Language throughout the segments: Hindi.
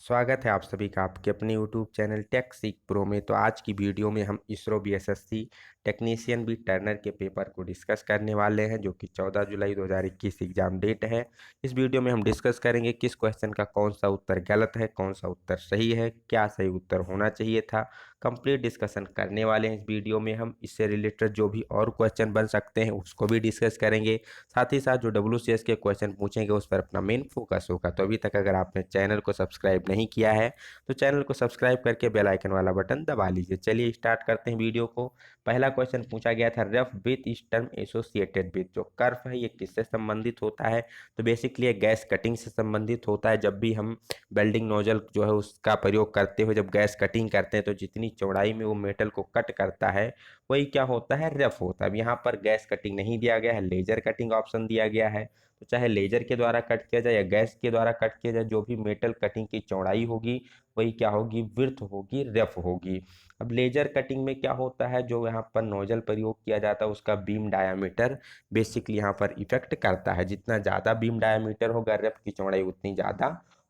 स्वागत है आप सभी का आपके अपने YouTube channel Tech Seekh Pro में। तो आज की वीडियो में हम ISRO BSSC technician B turner के पेपर को डिस्कस करने वाले हैं, जो कि 14 जुलाई 2021 एग्जाम डेट है। इस वीडियो में हम डिस्कस करेंगे किस क्वेश्चन का कौन सा उत्तर गलत है, कौन सा उत्तर सही है, क्या सही उत्तर होना चाहिए था। कंप्लीट डिस्कशन करने वाले हैं इस वीडियो में हम। इससे रिलेटेड जो भी और क्वेश्चन बन सकते हैं उसको भी डिस्कस करेंगे। साथ ही साथ जो WCS के क्वेश्चन पूछेंगे उस पर अपना मेन फोकस होगा। तो अभी तक अगर आपने चैनल को सब्सक्राइब नहीं किया है तो चैनल को सब्सक्राइब करके बेल आइकन वाला बटन दबा लीजिए। चलिए स्टार्ट करते हैं वीडियो को। पहला क्वेश्चन पूछा गया था, रफ विथ इस टर्म एसोसिएटेड विथ। जो कर्व है ये किससे संबंधित होता है? तो बेसिकली ये गैस कटिंग से संबंधित होता है। जब भी हम वेल्डिंग नोजल जो है उसका प्रयोग करते हुए जब गैस कटिंग करते हैं तो जितनी चौड़ाई में वो मेटल को कट करता है वही क्या होता है, रफ होता है। अब यहाँ पर गैस कटिंग नहीं दिया गया है, लेजर कटिंग ऑप्शन दिया गया है। तो चाहे लेजर के द्वारा कट किया जाए या गैस के द्वारा कट किया जाए, जो भी मेटल कटिंग की चौड़ाई होगी वही क्या होगी, विड्थ होगी, रफ होगी। अब लेजर कटिंग में क्या होता है, जो यहाँ पर नोजल प्रयोग किया जाता है उसका बीम डायामीटर बेसिकली यहाँ पर इफेक्ट करता है। जितना ज़्यादा बीम डायामीटर होगा रफ की चौड़ाई उतनी ज़्यादा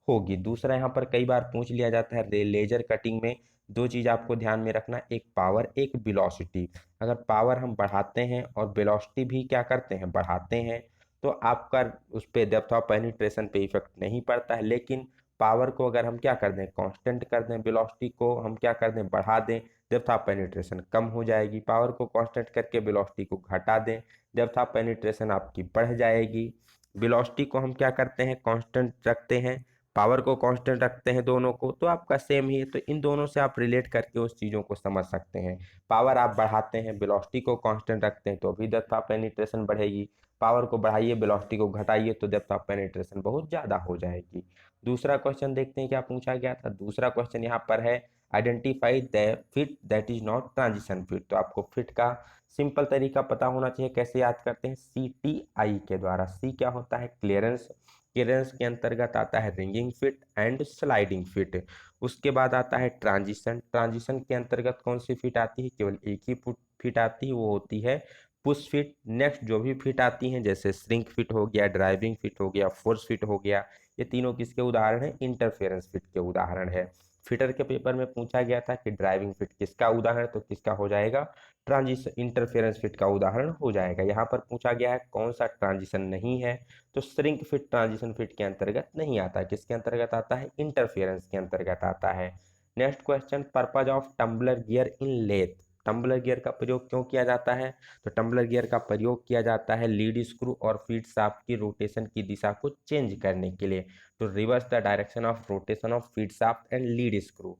होगी। दूसरा यहाँ पर कई बार पूछ लिया जाता है लेजर कटिंग में दो चीज़ आपको ध्यान में रखना, एक पावर एक वेलोसिटी। अगर पावर हम बढ़ाते हैं और वेलोसिटी भी क्या करते हैं, बढ़ाते हैं, तो आपका उस पर डेप्थ ऑफ पेनिट्रेशन पे इफेक्ट नहीं पड़ता है। लेकिन पावर को अगर हम क्या कर दें, कांस्टेंट कर दें, वेलोसिटी को हम क्या कर दें, बढ़ा दें, डेप्थ ऑफ पेनिट्रेशन कम हो जाएगी। पावर को कांस्टेंट करके वेलोसिटी को घटा दें, डेप्थ ऑफ पेनिट्रेशन आपकी बढ़ जाएगी। वेलोसिटी को हम क्या करते हैं, कांस्टेंट रखते हैं, पावर को कांस्टेंट रखते हैं, दोनों को तो आपका सेम ही है। तो इन दोनों से आप रिलेट करके उस चीज़ों को समझ सकते हैं। पावर आप बढ़ाते हैं, वेलोसिटी को कांस्टेंट रखते हैं तो भी डेप्थ ऑफ पेनिट्रेशन बढ़ेगी। पावर को बढ़ाइए, वेलोसिटी को घटाइए तो डेप्थ ऑफ पेनिट्रेशन बहुत ज़्यादा हो जाएगी। दूसरा क्वेश्चन देखते हैं क्या पूछा गया था। दूसरा क्वेश्चन यहाँ पर है, identify the fit that is not transition fit. तो आपको फिट का सिंपल तरीका पता होना चाहिए। कैसे याद करते हैं, CTI के द्वारा। सी क्या होता है, क्लियरेंस। क्लियरेंस के अंतर्गत आता है ringing fit and sliding fit. उसके बाद आता है ट्रांजिशन। ट्रांजिशन के अंतर्गत कौन सी फिट आती है, केवल एक ही फिट आती है, वो होती है पुश फिट। नेक्स्ट जो भी फिट आती हैं जैसे श्रिंक फिट हो गया, ड्राइविंग फिट हो गया, फोर्स फिट हो गया, ये तीनों किसके उदाहरण हैं, इंटरफेरेंस फिट के उदाहरण है। फिटर के पेपर में पूछा गया था कि ड्राइविंग फिट किसका उदाहरण, तो किसका हो जाएगा, ट्रांजिशन इंटरफेरेंस फिट का उदाहरण हो जाएगा। यहाँ पर पूछा गया है कौन सा ट्रांजिशन नहीं है, तो श्रिंक फिट ट्रांजिशन फिट के अंतर्गत नहीं आता है। किसके अंतर्गत आता है, इंटरफेरेंस के अंतर्गत आता है। Next question, purpose of tumbler gear in lathe. Tumbler gear का प्रयोग क्यों किया जाता है, तो टम्बलर गियर का प्रयोग किया जाता है लीड स्क्रू और फीड शाफ्ट की रोटेशन की दिशा को चेंज करने के लिए। तो reverse the direction of rotation of feed shaft and lead screw.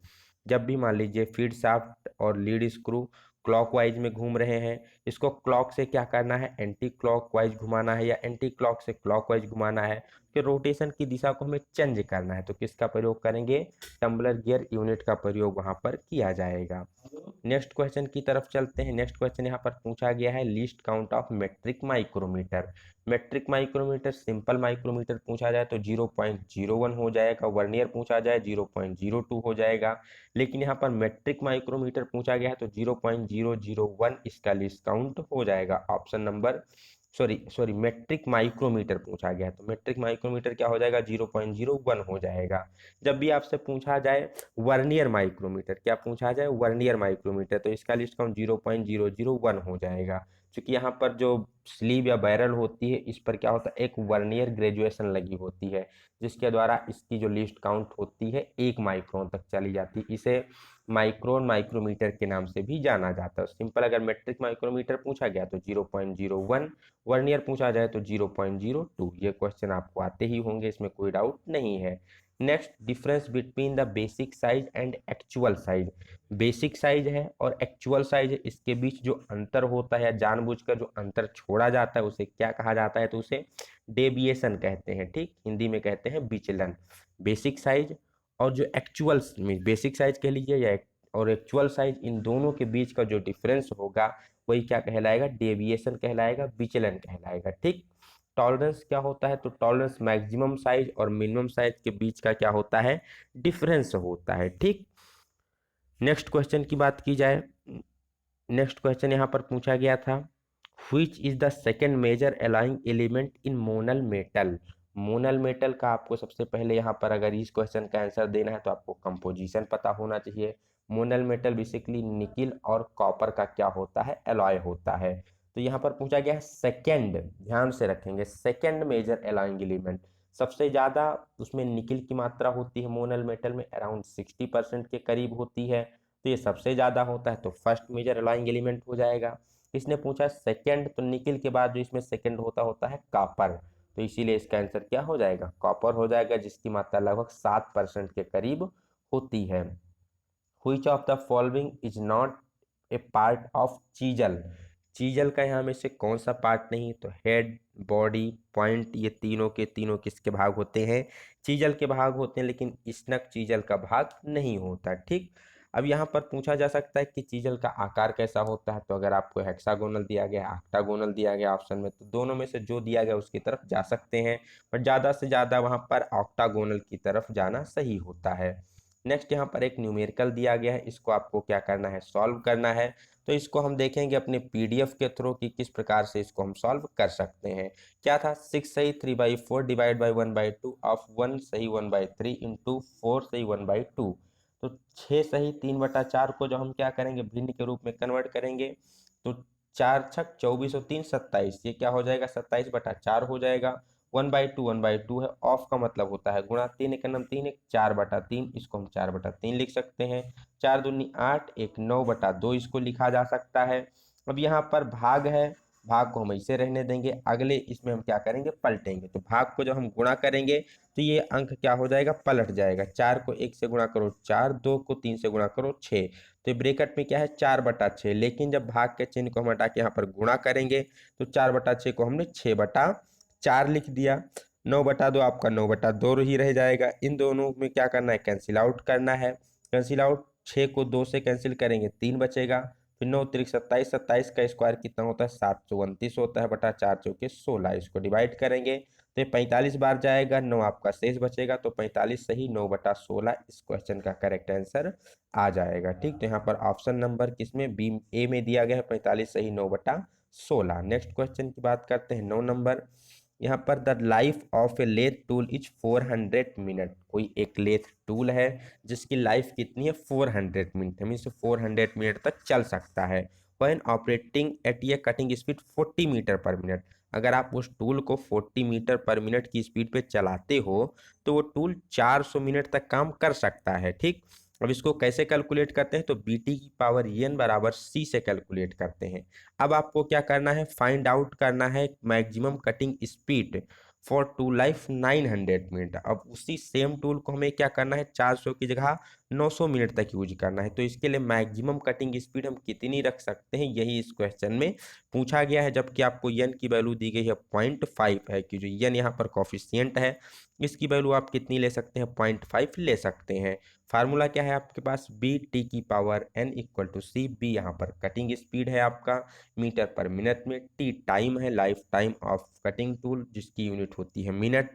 जब भी मान लीजिए फीड शाफ्ट और लीड स्क्रू क्लॉकवाइज में घूम रहे हैं, इसको क्लॉक से क्या करना है, एंटी क्लॉकवाइज घुमाना है या एंटी क्लॉक से क्लॉकवाइज घुमाना है, कि रोटेशन की दिशा को हमें चेंज करना है, तो किसका प्रयोग करेंगे, टम्बलर गियर यूनिट का प्रयोग वहां पर किया जाएगा। नेक्स्ट क्वेश्चन की तरफ चलते हैं। नेक्स्ट क्वेश्चन यहाँ पर पूछा गया है, list count of metric micrometer. Metric micrometer, simple micrometer पूछा जाए तो 0.01 हो जाएगा, वर्नियर पूछा जाए 0.02 हो जाएगा, लेकिन यहाँ पर मेट्रिक माइक्रोमीटर पूछा गया है तो 0.001 इसका लिस्ट काउंट हो जाएगा। Option number sorry sorry metric micrometer पूछा गया है तो मेट्रिक माइक्रोमीटर क्या हो जाएगा, 0.01 हो जाएगा। जब भी आपसे पूछा जाए वर्नियर माइक्रोमीटर, क्या पूछा जाए, वर्नियर माइक्रोमीटर, तो इसका लिस्ट काउंट 0.001 हो जाएगा। क्योंकि यहाँ पर जो स्लीव या बैरल होती है इस पर क्या होता है, एक वर्नियर ग्रेजुएशन लगी होती है, जिसके द्वारा इसकी जो लिस्ट काउंट होती है 1 माइक्रोन तक चली जाती है। इसे माइक्रोन माइक्रोमीटर के नाम से भी जाना जाता है। सिंपल अगर मेट्रिक माइक्रोमीटर पूछा गया तो 0.01, वर्नियर पूछा जाए तो 0.02। ये क्वेश्चन आपको आते ही होंगे, इसमें कोई डाउट नहीं है। Next, difference between the basic size and actual size. Basic size है और एक्चुअल साइज है, इसके बीच जो अंतर होता है या जानबूझकर जो अंतर छोड़ा जाता है उसे क्या कहा जाता है, तो उसे डेविएशन कहते हैं। ठीक, हिंदी में कहते हैं विचलन। बेसिक साइज और जो एक्चुअल बेसिक साइज कह लीजिए या और एक्चुअल साइज, इन दोनों के बीच का जो डिफरेंस होगा वही क्या कहलाएगा, डेविएशन कहलाएगा, विचलन कहलाएगा। ठीक, टॉलरेंस क्या होता है, तो टॉलरेंस मैक्सिमम साइज और मिनिमम साइज के बीच का क्या होता है, डिफरेंस होता है। ठीक, नेक्स्ट क्वेश्चन की बात की जाए। नेक्स्ट क्वेश्चन यहाँ पर पूछा गया था, which is the second major alloying element in Monel metal. Monel metal का आपको सबसे पहले यहाँ पर अगर इस क्वेश्चन का आंसर देना है तो आपको कंपोजिशन पता होना चाहिए। मोनल मेटल बेसिकली निकिल और कॉपर का क्या होता है, एलॉय होता है। तो यहाँ पर पूछा गया है सेकेंड, ध्यान से रखेंगे, सेकेंड मेजर एलॉइंग एलिमेंट, सबसे ज़्यादा उसमें निकिल की मात्रा होती है मोनल मेटल में, अराउंड 60% के करीब होती है, तो ये सबसे ज़्यादा होता है, तो फर्स्ट मेजर एलॉइंग एलिमेंट हो जाएगा। इसने पूछा सेकेंड, तो निकिल के बाद जो इसमें सेकेंड होता होता है कॉपर, तो इसीलिए इसका आंसर क्या हो जाएगा, कॉपर हो जाएगा, जिसकी मात्रा लगभग 7% के करीब होती है। Which of the following is not a part of chisel, chisel का यहाँ में से कौन सा पार्ट नहीं, तो हेड, बॉडी, पॉइंट, ये तीनों के तीनों किसके भाग होते हैं, चीजल के भाग होते हैं, लेकिन स्नक चीजल का भाग नहीं होता। ठीक, अब यहाँ पर पूछा जा सकता है कि चीजल का आकार कैसा होता है, तो अगर आपको हेक्सागोनल दिया गया, ऑक्टागोनल दिया गया ऑप्शन में, तो दोनों में से जो दिया गया उसकी तरफ जा सकते हैं, पर ज़्यादा से ज़्यादा वहाँ पर ऑक्टागोनल की तरफ जाना सही होता है। नेक्स्ट यहाँ पर एक न्यूमेरिकल दिया गया है, इसको आपको क्या करना है, सॉल्व करना है। तो इसको हम देखेंगे अपने पीडीएफ के थ्रू कि किस प्रकार से इसको हम सॉल्व कर सकते हैं। क्या था, 6 सही 3/4 डिवाइड बाई 1/2 ऑफ 1 सही 1/3 इंटू 4 सही 1/2, तो 6 सही 3/4 को जो हम क्या करेंगे, भिन्न के रूप में कन्वर्ट करेंगे, तो 4 छक 24 और 3 27, ये क्या हो जाएगा, 27/4 हो जाएगा। 1/2 है, ऑफ का मतलब होता है गुणा, 3 एक नम 3 एक 4/3, इसको हम 4/3 लिख सकते हैं। 4 दूनी 8, एक 9/2 इसको लिखा जा सकता है। अब यहाँ पर भाग है, भाग को हम ऐसे रहने देंगे, अगले इसमें हम क्या करेंगे, पलटेंगे, तो भाग को जब हम गुणा करेंगे तो ये अंक क्या हो जाएगा, पलट जाएगा। 4 को 1 से गुणा करो 4, 2 को 3 से गुणा करो 6, तो ये ब्रेकेट में क्या है 4/6, लेकिन जब भाग के चिन्ह को हम हटा के यहाँ पर गुणा करेंगे तो 4/6 को हमने 6/4 लिख दिया। 9/2 आपका 9/2 ही रह जाएगा। इन दोनों में क्या करना है, कैंसिल आउट करना है। कैंसिल आउट, 6 को 2 से कैंसिल करेंगे 3 बचेगा, फिर 9 त्रिक 27, 27 का स्क्वायर कितना होता है, 729 होता है, बटा 4 चौके 16, इसको डिवाइड करेंगे तो ये 45 बार जाएगा, 9 आपका शेष बचेगा, तो 45 सही 9/16 इस क्वेश्चन का करेक्ट आंसर आ जाएगा। ठीक, तो यहाँ पर ऑप्शन नंबर किसमें, बी ए में दिया गया है, 45 सही 9/16। नेक्स्ट क्वेश्चन की बात करते हैं, 9 नंबर। यहाँ पर the life of a lathe tool is 400 minute, कोई एक लेथ टूल है जिसकी लाइफ कितनी है, 400 मिनट, मीन 400 मिनट तक चल सकता है। When operating at a cutting speed 40 metre per minute, अगर आप उस टूल को 40 मीटर पर मिनट की स्पीड पे चलाते हो तो वो टूल 400 मिनट तक काम कर सकता है। ठीक, अब इसको कैसे कैलकुलेट करते हैं, तो बी टी की पावर एन बराबर सी से कैलकुलेट करते हैं। अब आपको क्या करना है, फाइंड आउट करना है maximum cutting speed for tool life 900 minute. अब उसी सेम टूल को हमें क्या करना है, 400 की जगह 900 मिनट तक यूज करना है, तो इसके लिए मैक्सिमम कटिंग स्पीड हम कितनी रख सकते हैं, यही इस क्वेश्चन में पूछा गया है। जबकि आपको एन की वैल्यू दी गई है 0.5 है, कि जो एन यहाँ पर कॉफिशियंट है, इसकी वैल्यू आप कितनी ले सकते हैं, 0.5 ले सकते हैं। फार्मूला क्या है आपके पास, बी टी की power N equal to C, B यहाँ पर कटिंग स्पीड है आपका मीटर पर मिनट में, टी टाइम है, life time of cutting tool जिसकी यूनिट होती है मिनट,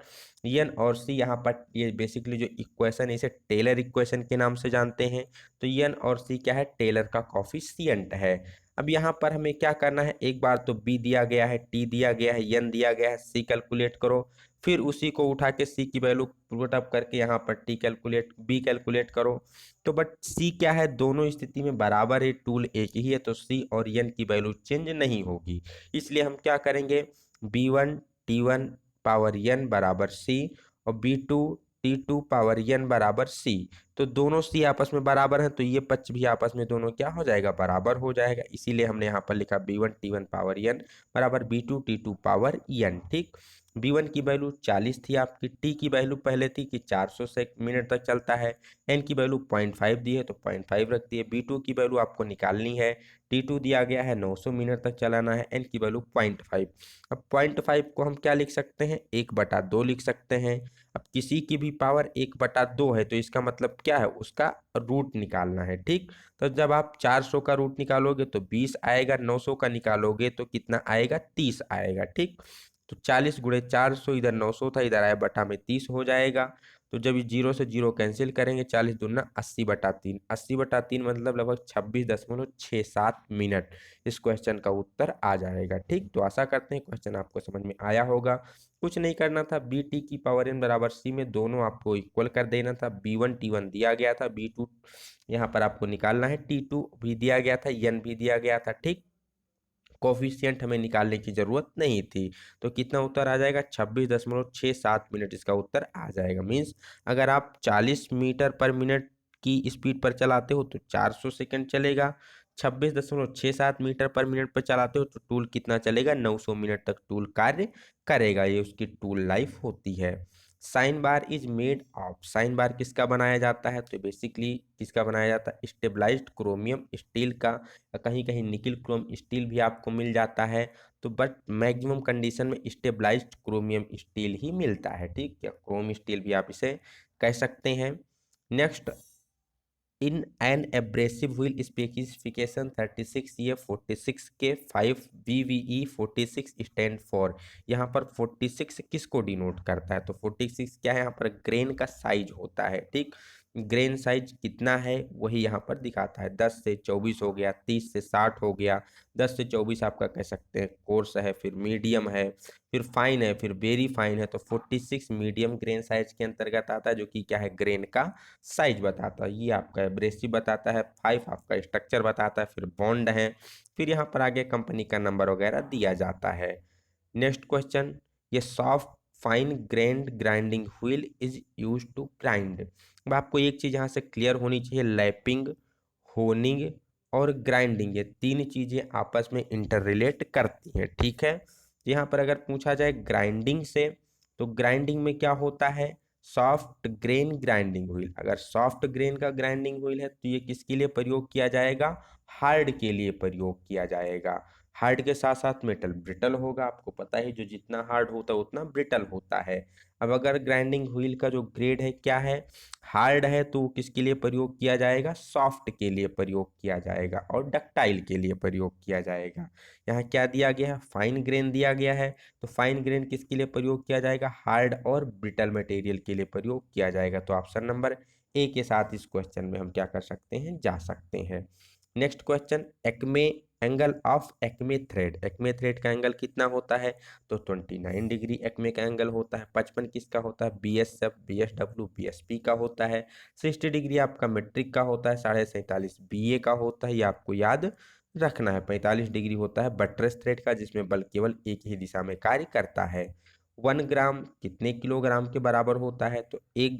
एन और सी यहाँ पर ये बेसिकली जो इक्वेशन है इसे टेलर इक्वेशन के नाम से जानते हैं, तो एन और सी क्या है, टेलर का कॉफिशिएंट है। अब यहाँ पर हमें क्या करना है, एक बार तो बी दिया गया है, टी दिया गया है, एन दिया गया है, सी कैलकुलेट करो, फिर उसी को उठा के सी की वैल्यू पुट अप करके यहाँ पर टी कैलकुलेट, बी कैलकुलेट करो, तो बट सी क्या है, दोनों स्थिति में बराबर है, टूल एक ही है, तो सी और एन की वैल्यू चेंज नहीं होगी, इसलिए हम क्या करेंगे, B1 T1 पावर एन बराबर सी और B2 T2 पावर एन बराबर सी, तो दोनों सी आपस में बराबर हैं, तो ये पक्ष भी आपस में दोनों क्या हो जाएगा, बराबर हो जाएगा, इसीलिए हमने यहाँ पर लिखा B1 T1 पावर एन बराबर B2 T2 पावर एन। ठीक, B1 की वैल्यू 40 थी आपकी, टी की वैल्यू पहले थी कि 400 से मिनट तक चलता है, एन की वैल्यू 0.5 दी है तो 0.5 रख दिए, B2 की वैल्यू आपको निकालनी है, T2 दिया गया है 900 मिनट तक चलाना है, एन की वैल्यू 0.5। अब 0.5 को हम क्या लिख सकते हैं, 1/2 लिख सकते हैं। अब किसी की भी पावर 1/2 है तो इसका मतलब क्या है, उसका रूट निकालना है। ठीक, तो जब आप 400 का रूट निकालोगे तो 20 आएगा, 900 का निकालोगे तो कितना आएगा, 30 आएगा। ठीक, तो 40 × 400, इधर 900 था, इधर आया बटा में 30 हो जाएगा, तो जब जीरो से जीरो कैंसिल करेंगे 40 दूना 80/3, 80/3 मतलब लगभग 26.67 मिनट इस क्वेश्चन का उत्तर आ जाएगा। ठीक, तो आशा करते हैं क्वेश्चन आपको समझ में आया होगा। कुछ नहीं करना था, बी टी की पावर n बराबर सी में दोनों आपको इक्वल कर देना था। b1 t1 दिया गया था, b2 यहाँ पर आपको निकालना है, t2 भी दिया गया था, n भी दिया गया था। ठीक, कोफिशिएंट हमें निकालने की जरूरत नहीं थी। तो कितना उत्तर आ जाएगा, 26.67 मिनट इसका उत्तर आ जाएगा। मीन्स अगर आप 40 मीटर पर मिनट की स्पीड पर चलाते हो तो 400 सेकंड चलेगा, 26.67 मीटर पर मिनट पर चलाते हो तो टूल कितना चलेगा, 900 मिनट तक टूल कार्य करेगा। ये उसकी टूल लाइफ होती है। Sine bar is made of, sine bar किसका बनाया जाता है, तो बेसिकली किसका बनाया जाता है, स्टेबलाइज्ड क्रोमियम स्टील का। कहीं कहीं निकिल क्रोम स्टील भी आपको मिल जाता है, तो बट मैक्सिमम कंडीशन में स्टेबलाइज्ड क्रोमियम स्टील ही मिलता है। ठीक, या क्रोम स्टील भी आप इसे कह सकते हैं। Next, in an abrasive wheel specification 36A46 के 5 VVE 46 स्टैंड फॉर। यहाँ पर 46 किसको डिनोट करता है, तो 46 क्या है, यहाँ पर ग्रेन का साइज होता है। ठीक, ग्रेन साइज कितना है वही यहाँ पर दिखाता है। 10 से 24 हो गया, 30 से 60 हो गया, 10 से 24 आपका कह सकते हैं कोर्स है, फिर मीडियम है, फिर फाइन है, फिर वेरी फाइन है। तो 46 मीडियम ग्रेन साइज के अंतर्गत आता है, जो कि क्या है, ग्रेन का साइज बताता है। ये आपका एब्रेसिव बताता है, 5 आपका स्ट्रक्चर बताता है, फिर बॉन्ड है, फिर यहाँ पर आगे कंपनी का नंबर वगैरह दिया जाता है। नेक्स्ट क्वेश्चन, ये soft fine grained grinding wheel is use to grind. अब आपको एक चीज यहाँ से क्लियर होनी चाहिए, लैपिंग, होनिंग और ग्राइंडिंग, ये तीन चीजें आपस में इंटर रिलेट करती हैं। ठीक है, यहाँ पर अगर पूछा जाए ग्राइंडिंग से, तो ग्राइंडिंग में क्या होता है, सॉफ्ट ग्रेन ग्राइंडिंग व्हील। अगर सॉफ्ट ग्रेन का ग्राइंडिंग व्हील है तो ये किसके लिए प्रयोग किया जाएगा, हार्ड के लिए प्रयोग किया जाएगा। हार्ड के साथ साथ मेटल ब्रिटल होगा, आपको पता है जो जितना हार्ड होता है उतना ब्रिटल होता है। अब अगर ग्राइंडिंग व्हील का जो ग्रेड है क्या है, हार्ड है, तो किसके लिए प्रयोग किया जाएगा, सॉफ्ट के लिए प्रयोग किया जाएगा और डक्टाइल के लिए प्रयोग किया जाएगा। यहाँ क्या दिया गया है, फाइन ग्रेन दिया गया है, तो फाइन ग्रेन किसके लिए प्रयोग किया जाएगा, हार्ड और ब्रिटल मटेरियल के लिए प्रयोग किया जाएगा। तो ऑप्शन नंबर ए के साथ इस क्वेश्चन में हम क्या कर सकते हैं, जा सकते हैं। Next question, Acme angle of Acme thread, Acme thread का एंगल कितना होता है, तो 29 डिग्री एक्मे का एंगल होता है। 55 किसका होता है, BSF BSW BSP का होता है। 60 डिग्री आपका मेट्रिक का होता है, 47.5 BA का होता है, ये आपको याद रखना है। 45 डिग्री होता है बट्रेस थ्रेड का, जिसमें बल केवल एक ही दिशा में कार्य करता है। 1 ग्राम कितने किलोग्राम के बराबर होता है, तो 1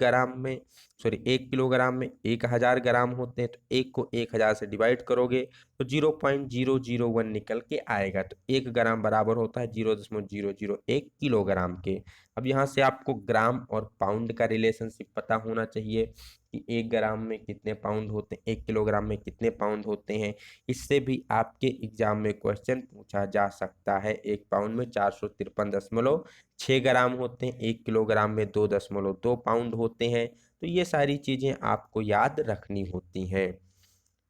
किलोग्राम में 1000 ग्राम होते हैं, तो एक को 1000 से डिवाइड करोगे तो 0.001 निकल के आएगा। तो 1 ग्राम बराबर होता है 0.001 किलोग्राम के। अब यहाँ से आपको ग्राम और पाउंड का रिलेशनशिप पता होना चाहिए कि 1 ग्राम में कितने पाउंड होते हैं, 1 किलोग्राम में कितने पाउंड होते हैं। इससे भी आपके एग्जाम में क्वेश्चन पूछा जा सकता है। 1 पाउंड में 453.6 ग्राम होते हैं, 1 किलोग्राम में 2.2 पाउंड होते हैं। तो ये सारी चीजें आपको याद रखनी होती हैं।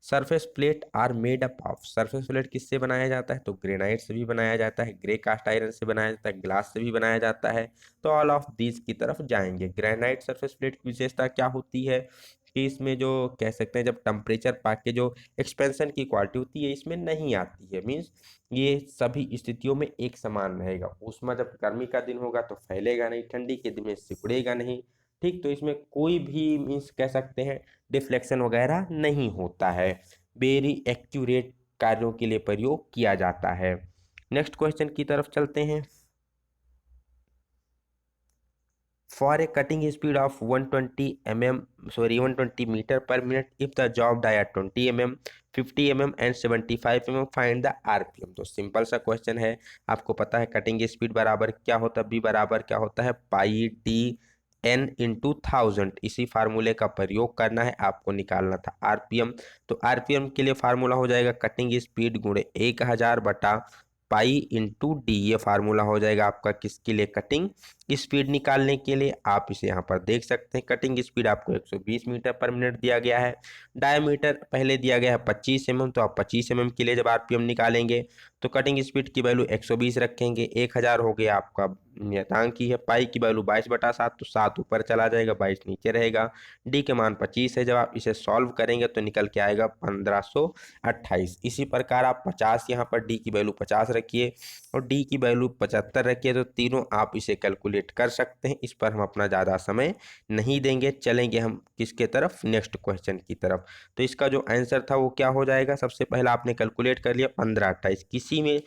Surface plate are made up of, surface plate किससे बनाया जाता है, तो ग्रेनाइट से भी बनाया जाता है, ग्रे कास्ट आयरन से बनाया जाता है, ग्लास से भी बनाया जाता है। तो ऑल ऑफ दीज की तरफ जाएंगे। ग्रेनाइट सरफेस प्लेट की विशेषता क्या होती है कि इसमें जो कह सकते हैं जब टेम्परेचर पाके जो एक्सपेंशन की क्वालिटी होती है इसमें नहीं आती है। मीन्स ये सभी स्थितियों में एक समान रहेगा। ऊष्मा जब गर्मी का दिन होगा तो फैलेगा नहीं, ठंडी के दिन में सिकुड़ेगा नहीं। ठीक, तो इसमें कोई भी मीन्स कह सकते हैं डिफ्लेक्शन वगैरह नहीं होता है। वेरी एक्यूरेट कार्यों के लिए प्रयोग किया जाता है। नेक्स्ट क्वेश्चन की तरफ चलते हैं। For a cutting speed of 120 metre per minute if the job dia 20 mm 50 mm and 75 mm find the RPM। तो सिंपल सा क्वेश्चन है, आपको पता है कटिंग स्पीड बराबर क्या होता है, बी बराबर क्या होता है, पाई डी n इंटू 1000। इसी फार्मूले का प्रयोग करना है, आपको निकालना था RPM। तो RPM के लिए फार्मूला हो जाएगा कटिंग स्पीड गुणे 1000 बटा पाई इंटू डी। ये फार्मूला हो जाएगा आपका किसके लिए, कटिंग स्पीड निकालने के लिए आप इसे यहाँ पर देख सकते हैं। कटिंग स्पीड आपको 120 मीटर पर मिनट दिया गया है। डायमीटर पहले दिया गया है 25 mm, तो आप 25 mm के लिए जब आरपीएम निकालेंगे तो कटिंग स्पीड की वैल्यू 120 रखेंगे। 1000 हो गया आपका नियतांक की है। पाई की वैल्यू 22/7, तो 7 ऊपर चला जाएगा, 22 नीचे रहेगा। डी के मान 25 है। जब आप इसे सॉल्व करेंगे तो निकल के आएगा 1528। इसी प्रकार आप 50 यहाँ पर डी की वैल्यू 50 रखिए और डी की वैल्यू 75 रखिए, तो तीनों आप इसे कैलकुलेट कर सकते हैं। इस पर हम अपना ज़्यादा समय नहीं देंगे, चलेंगे हम किसके तरफ, नेक्स्ट क्वेश्चन की तरफ। तो इसका जो आंसर था वो क्या हो जाएगा, सबसे पहला आपने कैलकुलेट कर लिया 1528, किसी में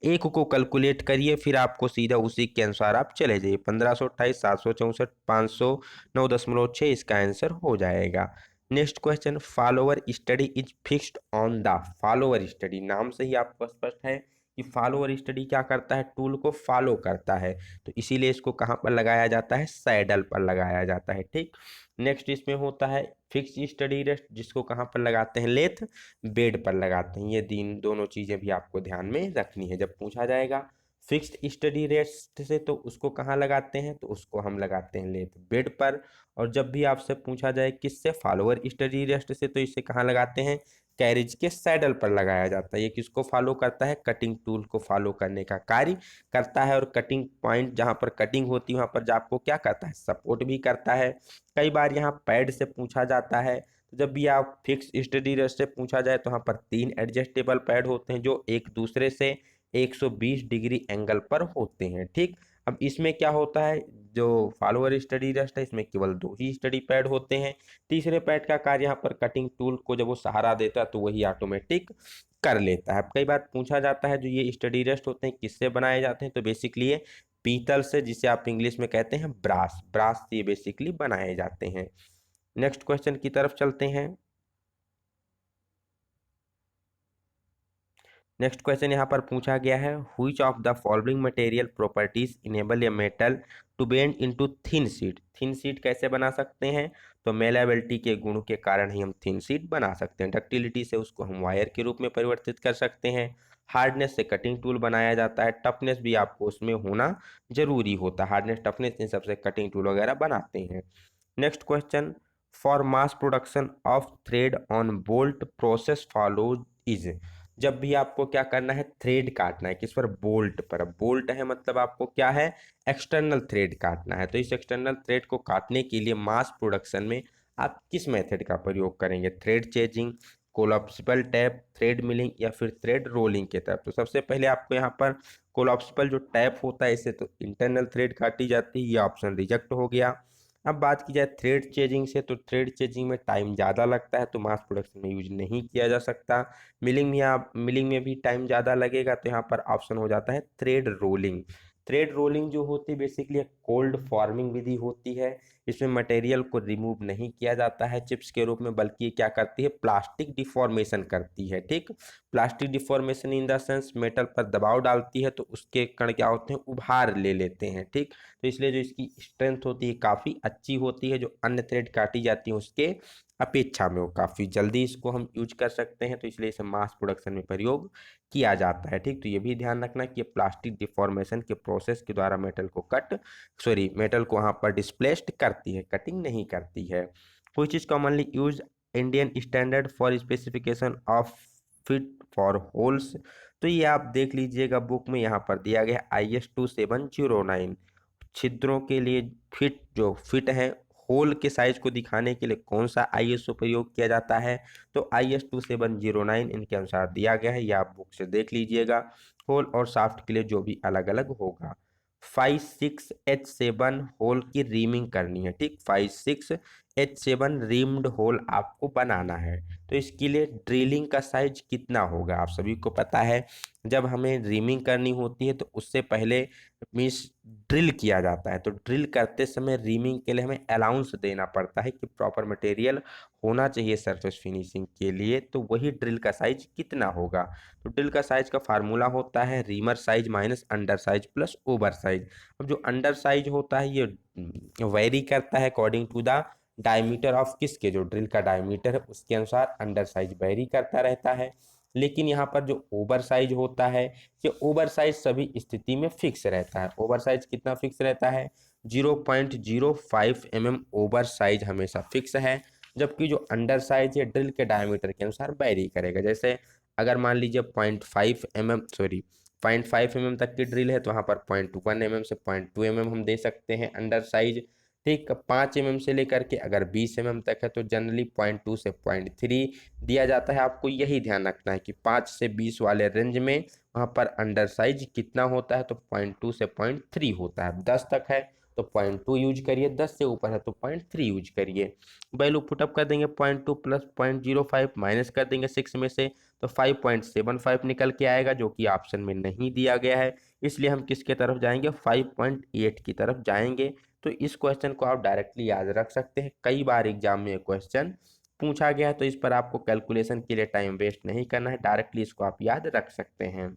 एक को कैलकुलेट करिए, फिर आपको सीधा उसी के अनुसार आप चले जाइए। 1528, 764, 509.6 इसका आंसर हो जाएगा। Next question, follower study is fixed on the. Follower study नाम से ही आपको स्पष्ट है कि फॉलोअर स्टडी क्या करता है, टूल को फॉलो करता है, तो इसीलिए इसको कहाँ पर लगाया जाता है, सैडल पर लगाया जाता है। ठीक, नेक्स्ट इसमें होता है फिक्स स्टडी रेस्ट, जिसको कहाँ पर लगाते हैं, लेथ बेड पर लगाते हैं। ये दोनों चीज़ें भी आपको ध्यान में रखनी है जब पूछा जाएगा। फिक्स्ड स्टडी रेस्ट से तो उसको कहाँ लगाते हैं, तो उसको हम लगाते हैं लेथ बेड पर। और जब भी आपसे पूछा जाए किससे, फॉलोअर स्टडी रेस्ट से, तो इसे कहाँ लगाते हैं, कैरिज के सैडल पर लगाया जाता है। ये किसको फॉलो करता है, कटिंग टूल को फॉलो करने का कार्य करता है। और कटिंग पॉइंट जहाँ पर कटिंग होती है वहाँ पर आपको क्या करता है, सपोर्ट भी करता है। कई बार यहाँ पैड से पूछा जाता है, तो जब भी आप फिक्स स्टडी रेस्ट से पूछा जाए तो वहाँ पर 3 एडजस्टेबल पैड होते हैं जो एक दूसरे से 120 डिग्री एंगल पर होते हैं। ठीक, अब इसमें क्या होता है, जो फॉलोअर स्टडी रेस्ट है इसमें केवल 2 ही स्टडी पैड होते हैं। तीसरे पैड का कार्य यहाँ पर कटिंग टूल को जब वो सहारा देता है तो वही ऑटोमेटिक कर लेता है। कई बार पूछा जाता है जो ये स्टडी रेस्ट होते हैं किससे बनाए जाते हैं, तो बेसिकली ये पीतल से, जिसे आप इंग्लिश में कहते हैं ब्रास, ब्रास से ये बेसिकली बनाए जाते हैं। नेक्स्ट क्वेश्चन की तरफ चलते हैं। नेक्स्ट क्वेश्चन यहाँ पर पूछा गया है, which of the following material properties enable a metal to bend into thin sheet. Thin sheet कैसे बना सकते हैं, तो मेलेबिलिटी के गुण के कारण ही हम थिन शीट बना सकते हैं। डक्टिलिटी से उसको हम वायर के रूप में परिवर्तित कर सकते हैं। हार्डनेस से कटिंग टूल बनाया जाता है। टफनेस भी आपको उसमें होना जरूरी होता है, हार्डनेस टफनेस इन सबसे कटिंग टूल वगैरह बनाते हैं। Next question, for mass production of thread on bolt process follows is. जब भी आपको क्या करना है, थ्रेड काटना है, किस पर, बोल्ट पर। बोल्ट है मतलब आपको क्या है, एक्सटर्नल थ्रेड काटना है। तो इस एक्सटर्नल थ्रेड को काटने के लिए मास प्रोडक्शन में आप किस मेथड का प्रयोग करेंगे, thread chasing, collapsible tap, thread milling या फिर थ्रेड रोलिंग के तरफ। तो सबसे पहले आपको यहाँ पर कोलॉप्सिबल जो टैप होता है इससे तो इंटरनल थ्रेड काटी जाती है, ये ऑप्शन रिजेक्ट हो गया। अब बात की जाए थ्रेड चेजिंग से, तो थ्रेड चेजिंग में टाइम ज़्यादा लगता है तो मास प्रोडक्शन में यूज नहीं किया जा सकता। मिलिंग में भी टाइम ज़्यादा लगेगा, तो यहाँ पर ऑप्शन हो जाता है थ्रेड रोलिंग। थ्रेड रोलिंग जो होती है बेसिकली एक कोल्ड फॉर्मिंग विधि होती है। इसमें मटेरियल को रिमूव नहीं किया जाता है चिप्स के रूप में, बल्कि ये क्या करती है, प्लास्टिक डिफॉर्मेशन करती है। ठीक, plastic deformation in the sense metal पर दबाव डालती है तो उसके कण क्या होते हैं, उभार ले लेते हैं। ठीक, तो इसलिए जो इसकी स्ट्रेंथ होती है काफ़ी अच्छी होती है, जो अन्य थ्रेड काटी जाती है उसके अपेक्षा में वो काफ़ी जल्दी इसको हम यूज कर सकते हैं, तो इसलिए इसे मास प्रोडक्शन में प्रयोग किया जाता है। ठीक, तो ये भी ध्यान रखना कि प्लास्टिक डिफॉर्मेशन के प्रोसेस के द्वारा मेटल को वहाँ पर डिस्प्लेस्ड करती है, कटिंग नहीं करती है। कोई चीज़ commonly use Indian standard for specification of fit for holes. तो ये आप देख लीजिएगा बुक में यहाँ पर दिया गया IS 2709। छिद्रों के लिए फिट है, होल के साइज को दिखाने के लिए कौन सा ISO प्रयोग किया जाता है, तो IS 2709 इनके अनुसार दिया गया है, या आप बुक से देख लीजिएगा। होल और शाफ्ट के लिए जो भी अलग अलग होगा। 56H7 होल की रीमिंग करनी है। ठीक, 56H7 रीम्ड होल आपको बनाना है, तो इसके लिए ड्रिलिंग का साइज कितना होगा, आप सभी को पता है। जब हमें रीमिंग करनी होती है तो उससे पहले मीन्स ड्रिल किया जाता है, तो ड्रिल करते समय रीमिंग के लिए हमें अलाउंस देना पड़ता है कि प्रॉपर मटेरियल होना चाहिए सरफेस फिनिशिंग के लिए, तो वही ड्रिल का साइज कितना होगा। तो ड्रिल का साइज का फार्मूला होता है reamer size minus under size plus over size. अब जो अंडर साइज होता है ये वेरी करता है according to the diameter of किसके, जो ड्रिल का डायमीटर है उसके अनुसार अंडर साइज वेरी करता रहता है। लेकिन यहाँ पर जो ओवर साइज होता है, ये ओवर साइज सभी स्थिति में फिक्स रहता है। ओवर साइज कितना फिक्स रहता है, 0.05 ओवर साइज हमेशा फिक्स है, जबकि जो अंडर साइज है ड्रिल के डायमीटर के अनुसार वेरी करेगा। जैसे अगर मान लीजिए 0.5 तक की ड्रिल है तो वहाँ पर 0.1 से 0.2 हम दे सकते हैं अंडर साइज। ठीक, 5 से लेकर के अगर 20 तक है तो जनरली 0.2 से 0.3 दिया जाता है। आपको यही ध्यान रखना है कि 5 से 20 वाले रेंज में वहाँ पर अंडर साइज कितना होता है, तो 0.2 से 0.3 होता है। 10 तक है तो 0.2 यूज करिए, 10 से ऊपर है तो 0.3 यूज करिए। वैल्यू पुटअप कर देंगे, 0.2 प्लस 0.05 माइनस कर देंगे 6 में से, तो 5.75 निकल के आएगा, जो कि ऑप्शन में नहीं दिया गया है। इसलिए हम किसके तरफ जाएंगे, 5.8 की तरफ जाएंगे। तो इस क्वेश्चन को आप डायरेक्टली याद रख सकते हैं, कई बार एग्जाम में क्वेश्चन पूछा गया है, तो इस पर आपको कैलकुलेशन के लिए टाइम वेस्ट नहीं करना है, डायरेक्टली इसको आप याद रख सकते हैं।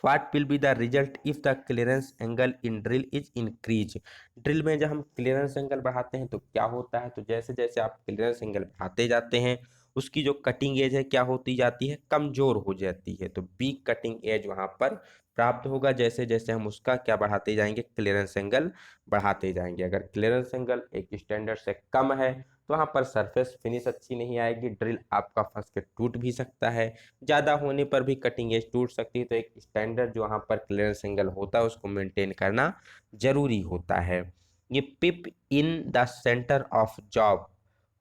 What will be the result if the clearance angle in drill is increased? Drill में जब हम क्लियरेंस एंगल बढ़ाते हैं तो क्या होता है, तो जैसे जैसे आप क्लियरेंस एंगल बढ़ाते जाते हैं उसकी जो कटिंग एज है क्या होती जाती है, कमजोर हो जाती है। तो वीक कटिंग एज वहां पर प्राप्त होगा जैसे जैसे हम उसका क्या बढ़ाते जाएंगे, क्लियरेंस एंगल बढ़ाते जाएंगे। अगर क्लियरेंस एंगल एक स्टैंडर्ड से कम है तो वहां पर सरफेस फिनिश अच्छी नहीं आएगी, ड्रिल आपका फंस के टूट भी सकता है, ज़्यादा होने पर भी कटिंग एज टूट सकती है। तो एक स्टैंडर्ड जो वहाँ पर क्लियरेंस एंगल होता है उसको मेंटेन करना जरूरी होता है। ये pip in the centre of job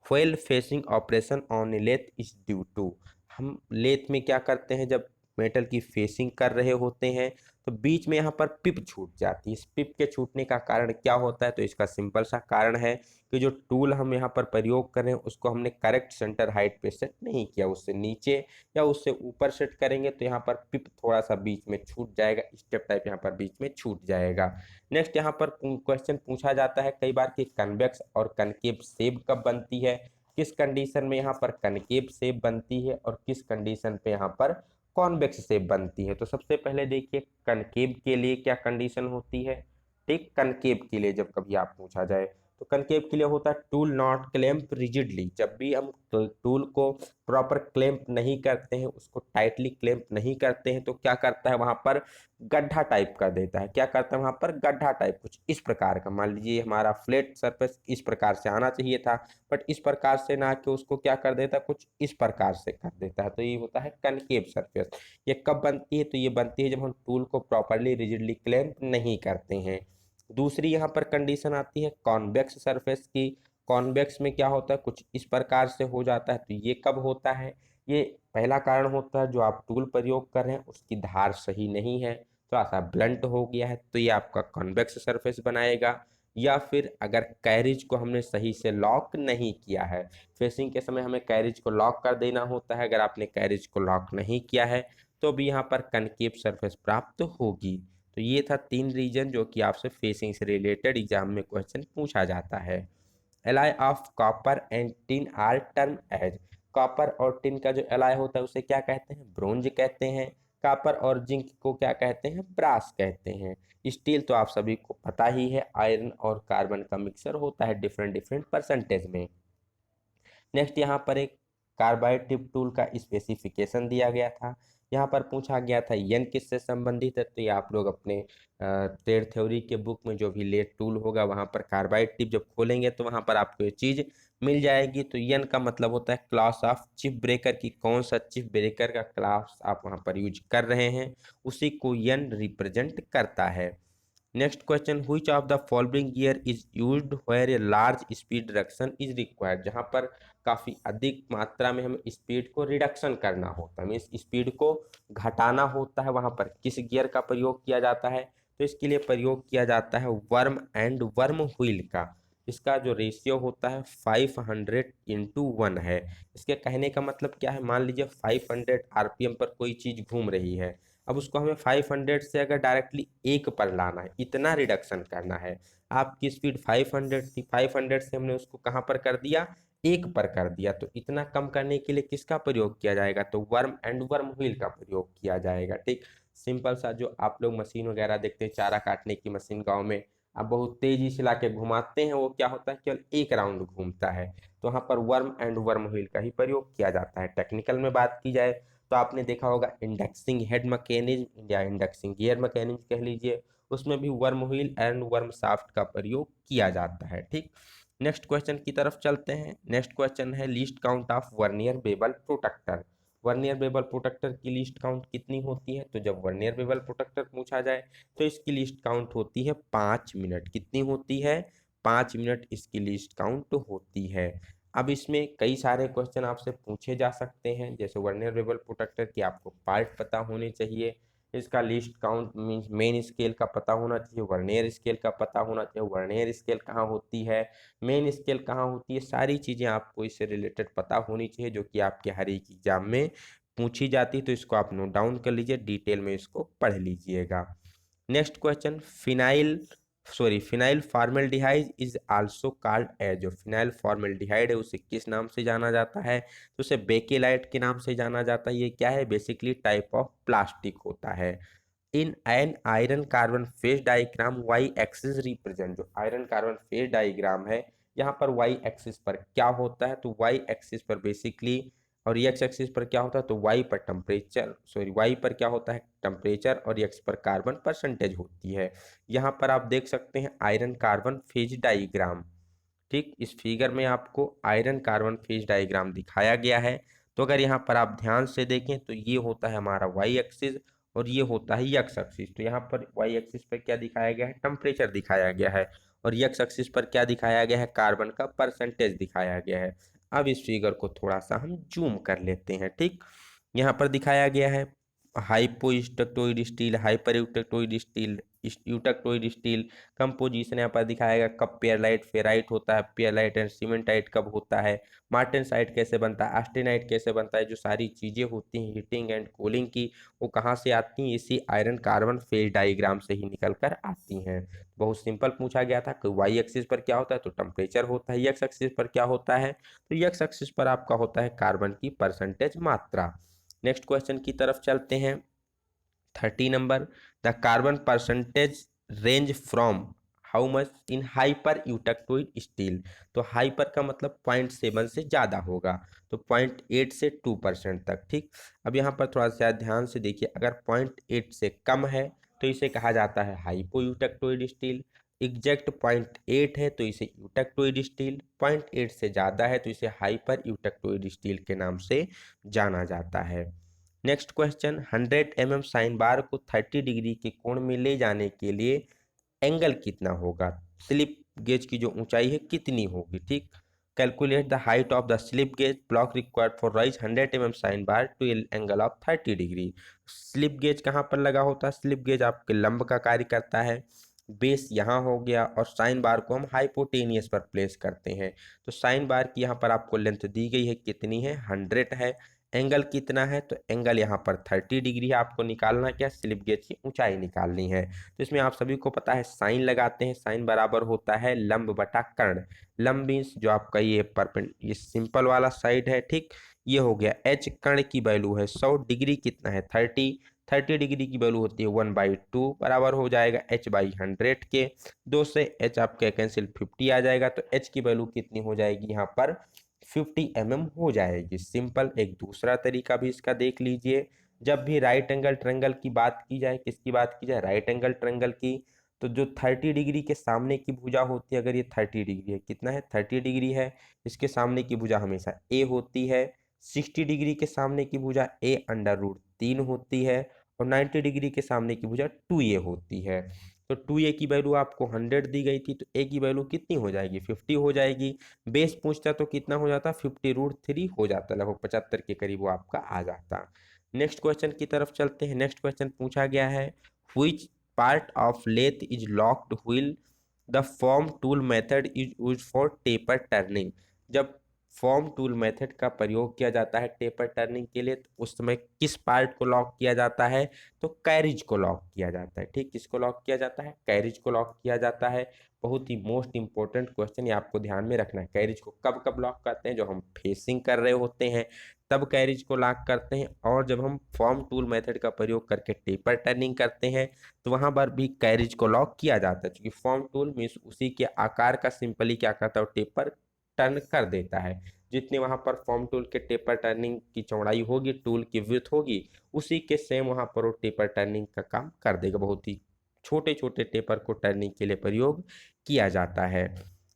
while facing operation on lathe is due to. हम लेथ में क्या करते हैं, जब मेटल की फेसिंग कर रहे होते हैं तो बीच में यहाँ पर पिप छूट जाती है। इस पिप के छूटने का कारण क्या होता है, तो इसका सिंपल सा कारण है कि जो टूल हम यहाँ पर प्रयोग कर रहे हैं उसको हमने करेक्ट सेंटर हाइट पे सेट नहीं किया, उससे नीचे या उससे ऊपर सेट करेंगे तो यहाँ पर पिप थोड़ा सा बीच में छूट जाएगा, स्टेप टाइप यहाँ पर बीच में छूट जाएगा। नेक्स्ट यहाँ पर क्वेश्चन पूछा जाता है कई बार कि कन्वेक्स और कनकेव शेप कब बनती है, किस कंडीशन में यहाँ पर कनकेव शेप बनती है और किस कंडीशन पे यहाँ पर कॉन्वेक्स शेप बनती है। तो सबसे पहले देखिए कनकेव के लिए क्या कंडीशन होती है। ठीक, कनकेव के लिए जब कभी आप पूछा जाए तो कनकेव के लिए होता है टूल नॉट क्लैंप रिजिडली। जब भी हम टूल को प्रॉपर क्लैंप नहीं करते हैं, उसको टाइटली क्लैंप नहीं करते हैं, तो क्या करता है वहां पर गड्ढा टाइप कर देता है। क्या करता है वहां पर गड्ढा टाइप, कुछ इस प्रकार का। मान लीजिए हमारा फ्लैट सरफेस इस प्रकार से आना चाहिए था, बट इस प्रकार से ना कि उसको क्या कर देता है, कुछ इस प्रकार से कर देता है। तो ये होता है कनकेव सरफेस। ये कब बनती है, तो ये बनती है जब हम टूल को प्रॉपरली रिजिडली क्लैंप नहीं करते हैं। दूसरी यहाँ पर कंडीशन आती है कॉन्वेक्स सरफेस की। कॉन्वेक्स में क्या होता है, कुछ इस प्रकार से हो जाता है। तो ये कब होता है, ये पहला कारण होता है जो आप टूल प्रयोग कर रहे हैं उसकी धार सही नहीं है, थोड़ा सा ब्लंट हो गया है, तो ये आपका कॉन्वेक्स सरफेस बनाएगा। या फिर अगर कैरिज को हमने सही से लॉक नहीं किया है, फेसिंग के समय हमें कैरिज को लॉक कर देना होता है, अगर आपने कैरिज को लॉक नहीं किया है तो भी यहाँ पर कनकेव सरफेस प्राप्त होगी। तो ये था 3 रीजन जो कि आपसे फेसिंग से रिलेटेड एग्जाम में क्वेश्चन पूछा जाता है। Alloy of copper and tin are term as. Copper और टिन का जो एलॉय होता है उसे क्या कहते हैं, ब्रोंज कहते हैं। कॉपर और जिंक को क्या कहते हैं, ब्रास कहते हैं। स्टील तो आप सभी को पता ही है, आयरन और कार्बन का मिक्सर होता है डिफरेंट डिफरेंट परसेंटेज में। नेक्स्ट यहाँ पर एक कार्बाइड टिप टूल का स्पेसिफिकेशन दिया गया था। यहाँ पर पूछा गया था यन किससे संबंधित है, तो ये आप लोग अपने ट्रेड थ्योरी के बुक में जो भी लेड टूल होगा वहाँ पर कार्बाइड टिप जब खोलेंगे तो वहाँ पर आपको ये चीज़ मिल जाएगी। तो यन का मतलब होता है क्लास ऑफ चिप ब्रेकर की, कौन सा चिप ब्रेकर का क्लास आप वहाँ पर यूज कर रहे हैं उसी को यन रिप्रेजेंट करता है। Next question, which of the following gear is used where a large speed reduction is required. जहाँ पर काफ़ी अधिक मात्रा में हमें स्पीड को रिडक्शन करना होता है, मीन्स स्पीड को घटाना होता है, वहाँ पर किस गियर का प्रयोग किया जाता है, तो इसके लिए प्रयोग किया जाता है वर्म एंड वर्म व्हील का। इसका जो रेशियो होता है 500:1 है। इसके कहने का मतलब क्या है, मान लीजिए 500 आरपीएम पर कोई चीज़ घूम रही है, अब उसको हमें 500 से अगर डायरेक्टली 1 पर लाना है, इतना रिडक्शन करना है। आपकी स्पीड 500 थी, 500 से हमने उसको कहाँ पर कर दिया, 1 पर कर दिया। तो इतना कम करने के लिए किसका प्रयोग किया जाएगा, तो वर्म एंड वर्म व्हील का प्रयोग किया जाएगा। ठीक, सिंपल सा जो आप लोग मशीन वगैरह देखते हैं, चारा काटने की मशीन गाँव में आप बहुत तेजी से ला के घुमाते हैं, वो क्या होता है केवल 1 राउंड घूमता है। तो वहाँ पर वर्म एंड वर्म व्हील का ही प्रयोग किया जाता है। टेक्निकल में बात की जाए तो आपने देखा होगा इंडेक्सिंग हेड मैकेनिज्म या इंडेक्सिंग गियर मैकेनिज्म कह लीजिए, उसमें भी worm wheel and worm shaft का प्रयोग किया जाता है। ठीक, नेक्स्ट क्वेश्चन की तरफ चलते हैं। नेक्स्ट क्वेश्चन है least count of vernier bevel protector. Vernier bevel protector की लीस्ट काउंट कितनी होती है? तो जब वर्नियर बेवल प्रोटेक्टर पूछा जाए तो इसकी लीस्ट काउंट होती है 5 मिनट। कितनी होती है? 5 मिनट इसकी लीस्ट काउंट होती है। अब इसमें कई सारे क्वेश्चन आपसे पूछे जा सकते हैं, जैसे वर्नियर बेवल प्रोटेक्टर की आपको पार्ट पता होने चाहिए, इसका list count means main scale का पता होना चाहिए, वर्नियर स्केल का पता होना चाहिए, वर्नियर स्केल कहाँ होती है, मेन स्केल कहाँ होती है, सारी चीज़ें आपको इससे रिलेटेड पता होनी चाहिए जो कि आपके हर एक एग्जाम में पूछी जाती है। तो इसको आप नोट डाउन कर लीजिए, डिटेल में इसको पढ़ लीजिएगा। Next question, phenyl formaldehyde is also called as. जो फिनाइल फॉर्मेल्डिहाइड है उसे किस नाम से जाना जाता है? तो उसे बेकेलाइट के नाम से जाना जाता है। ये क्या है? बेसिकली टाइप ऑफ प्लास्टिक होता है। In an iron carbon phase diagram Y axis represent. जो आयरन कार्बन फेज डायग्राम है यहाँ पर वाई एक्सिस पर क्या होता है? तो वाई एक्सिस पर बेसिकली, और एक्स एक्सिस पर क्या होता है? तो वाई पर टेम्परेचर, वाई पर क्या होता है? टेम्परेचर, और एक्स पर कार्बन परसेंटेज होती है। यहाँ पर आप देख सकते हैं आयरन कार्बन फेज डायग्राम। ठीक, इस फिगर में आपको आयरन कार्बन फेज डायग्राम दिखाया गया है। तो अगर यहाँ पर आप ध्यान से देखें तो ये होता है हमारा वाई एक्सिस और ये होता है एक्स एक्सिस। तो यहाँ पर वाई एक्सिस पर क्या दिखाया गया है? टेम्परेचर दिखाया गया है, और एक्स एक्सिस पर क्या दिखाया गया है? कार्बन का परसेंटेज दिखाया गया है। अब इस फिगर को थोड़ा सा हम जूम कर लेते हैं। ठीक, यहाँ पर दिखाया गया है hypoeutectoid steel, hypereutectoid steel, eutectoid steel composition यहाँ पर दिखाया गया। कब पेयरलाइट फेराइट होता है, पेयरलाइट एंड सीमेंटाइट कब होता है, मार्टेनसाइट कैसे बनता है, आस्टेनाइट कैसे बनता है। जो सारी चीज़ें होती हैं हीटिंग एंड कूलिंग की, वो कहाँ से आती हैं? इसी आयरन कार्बन फेज डायग्राम से ही निकल कर आती हैं। बहुत सिंपल पूछा गया था कि वाई एक्सिस पर क्या होता है? तो टेम्परेचर होता है। एक्स एक्सिस पर क्या होता है? तो एक्स एक्सिस पर आपका होता है कार्बन की परसेंटेज मात्रा। नेक्स्ट क्वेश्चन की तरफ चलते हैं। 30 number, the carbon percentage range from how much in hyper eutectoid steel. तो हाइपर का मतलब 0.7 से ज़्यादा होगा, तो 0.8 से 2% तक। ठीक, अब यहाँ पर थोड़ा सा ध्यान से देखिए, अगर 0.8 से कम है तो इसे कहा जाता है हाइपो यूटेक्टोइड स्टील। एग्जैक्ट 0.8 है तो इसे यूटेक्टोइड स्टील, 0.8 से ज़्यादा है तो इसे हाइपर यूटेक्टोइड स्टील के नाम से जाना जाता है। नेक्स्ट क्वेश्चन, 100 mm साइन बार को 30 डिग्री के कोण में ले जाने के लिए एंगल कितना होगा? स्लिप गेज की जो ऊंचाई है कितनी होगी? ठीक, calculate the height of the slip gauge block required for rise 100 mm sine bar to angle of 30 degree. Slip gauge कहाँ पर लगा होता है? स्लिप गेज आपके लंब का कार्य करता है। बेस यहाँ हो गया, और साइन बार को हम हाइपोटेनियस पर प्लेस करते हैं। तो साइन बार की यहाँ पर आपको लेंथ दी गई है, कितनी है? 100 है। एंगल कितना है? तो एंगल यहाँ पर 30 डिग्री है। आपको निकालना क्या? स्लिप गेज की ऊंचाई निकालनी है। तो इसमें आप सभी को पता है साइन लगाते हैं, साइन बराबर होता है लंब बटा कर्ण। लंब मीन्स जो आपका ये सिंपल वाला साइड है। ठीक, ये हो गया एच। कर्ण की वैल्यू है 100, डिग्री कितना है? 30। 30 डिग्री की वैल्यू होती है 1/2, बराबर हो जाएगा h/100 के। 2 से h आपका कैंसिल, 50 आ जाएगा। तो h की वैल्यू कितनी हो जाएगी यहाँ पर? 50 mm हो जाएगी। सिंपल। एक दूसरा तरीका भी इसका देख लीजिए। जब भी राइट एंगल ट्रायंगल की बात की जाए, किसकी बात की जाए? राइट एंगल ट्रायंगल की। तो जो 30 डिग्री के सामने की भुजा होती है, अगर ये 30 डिग्री है, कितना है? 30 डिग्री है, इसके सामने की भुजा हमेशा ए होती है। 60 डिग्री के सामने की भुजा a√3 होती है, और 90 डिग्री के सामने की भुजा 2a होती है। तो 2a की वैल्यू आपको 100 दी गई थी, तो a की वैल्यू कितनी हो जाएगी? 50 हो जाएगी। बेस पूछता तो कितना हो जाता? 50√3 हो जाता, लगभग 75 के करीब वो आपका आ जाता। नेक्स्ट क्वेश्चन की तरफ चलते हैं। नेक्स्ट क्वेश्चन पूछा गया है, which part of lathe is locked wheel the form tool method is use for taper turning. जब फॉर्म टूल मेथड का प्रयोग किया जाता है टेपर टर्निंग के लिए, तो उस समय किस पार्ट को लॉक किया जाता है? तो कैरिज को लॉक किया जाता है। ठीक, किसको लॉक किया जाता है? कैरिज को लॉक किया जाता है। बहुत ही मोस्ट इंपॉर्टेंट क्वेश्चन, ये आपको ध्यान में रखना है। कैरिज को कब कब लॉक करते हैं? जो हम फेसिंग कर रहे होते हैं तब कैरिज को लॉक करते हैं, और जब हम फॉर्म टूल मेथड का प्रयोग करके टेपर टर्निंग करते हैं तो वहां पर भी कैरिज को लॉक किया जाता है, क्योंकि फॉर्म टूल मीन्स उसी के आकार का सिंपली क्या करता है? टेपर टर्न कर देता है। जितने वहाँ पर फॉर्म टूल के टेपर टर्निंग की चौड़ाई होगी, टूल की विड्थ होगी, उसी के सेम वहाँ पर वो टेपर टर्निंग का काम कर देगा। बहुत ही छोटे छोटे टेपर को टर्निंग के लिए प्रयोग किया जाता है।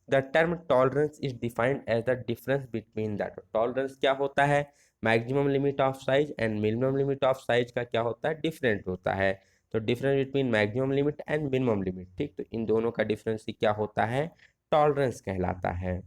The term tolerance is defined as the difference between that. Tolerance क्या होता है? Maximum limit of size and minimum limit of size का क्या होता है? डिफरेंट होता है। तो difference between maximum limit and minimum limit, ठीक, तो इन दोनों का डिफरेंस ही क्या होता है? टॉलरेंस कहलाता है।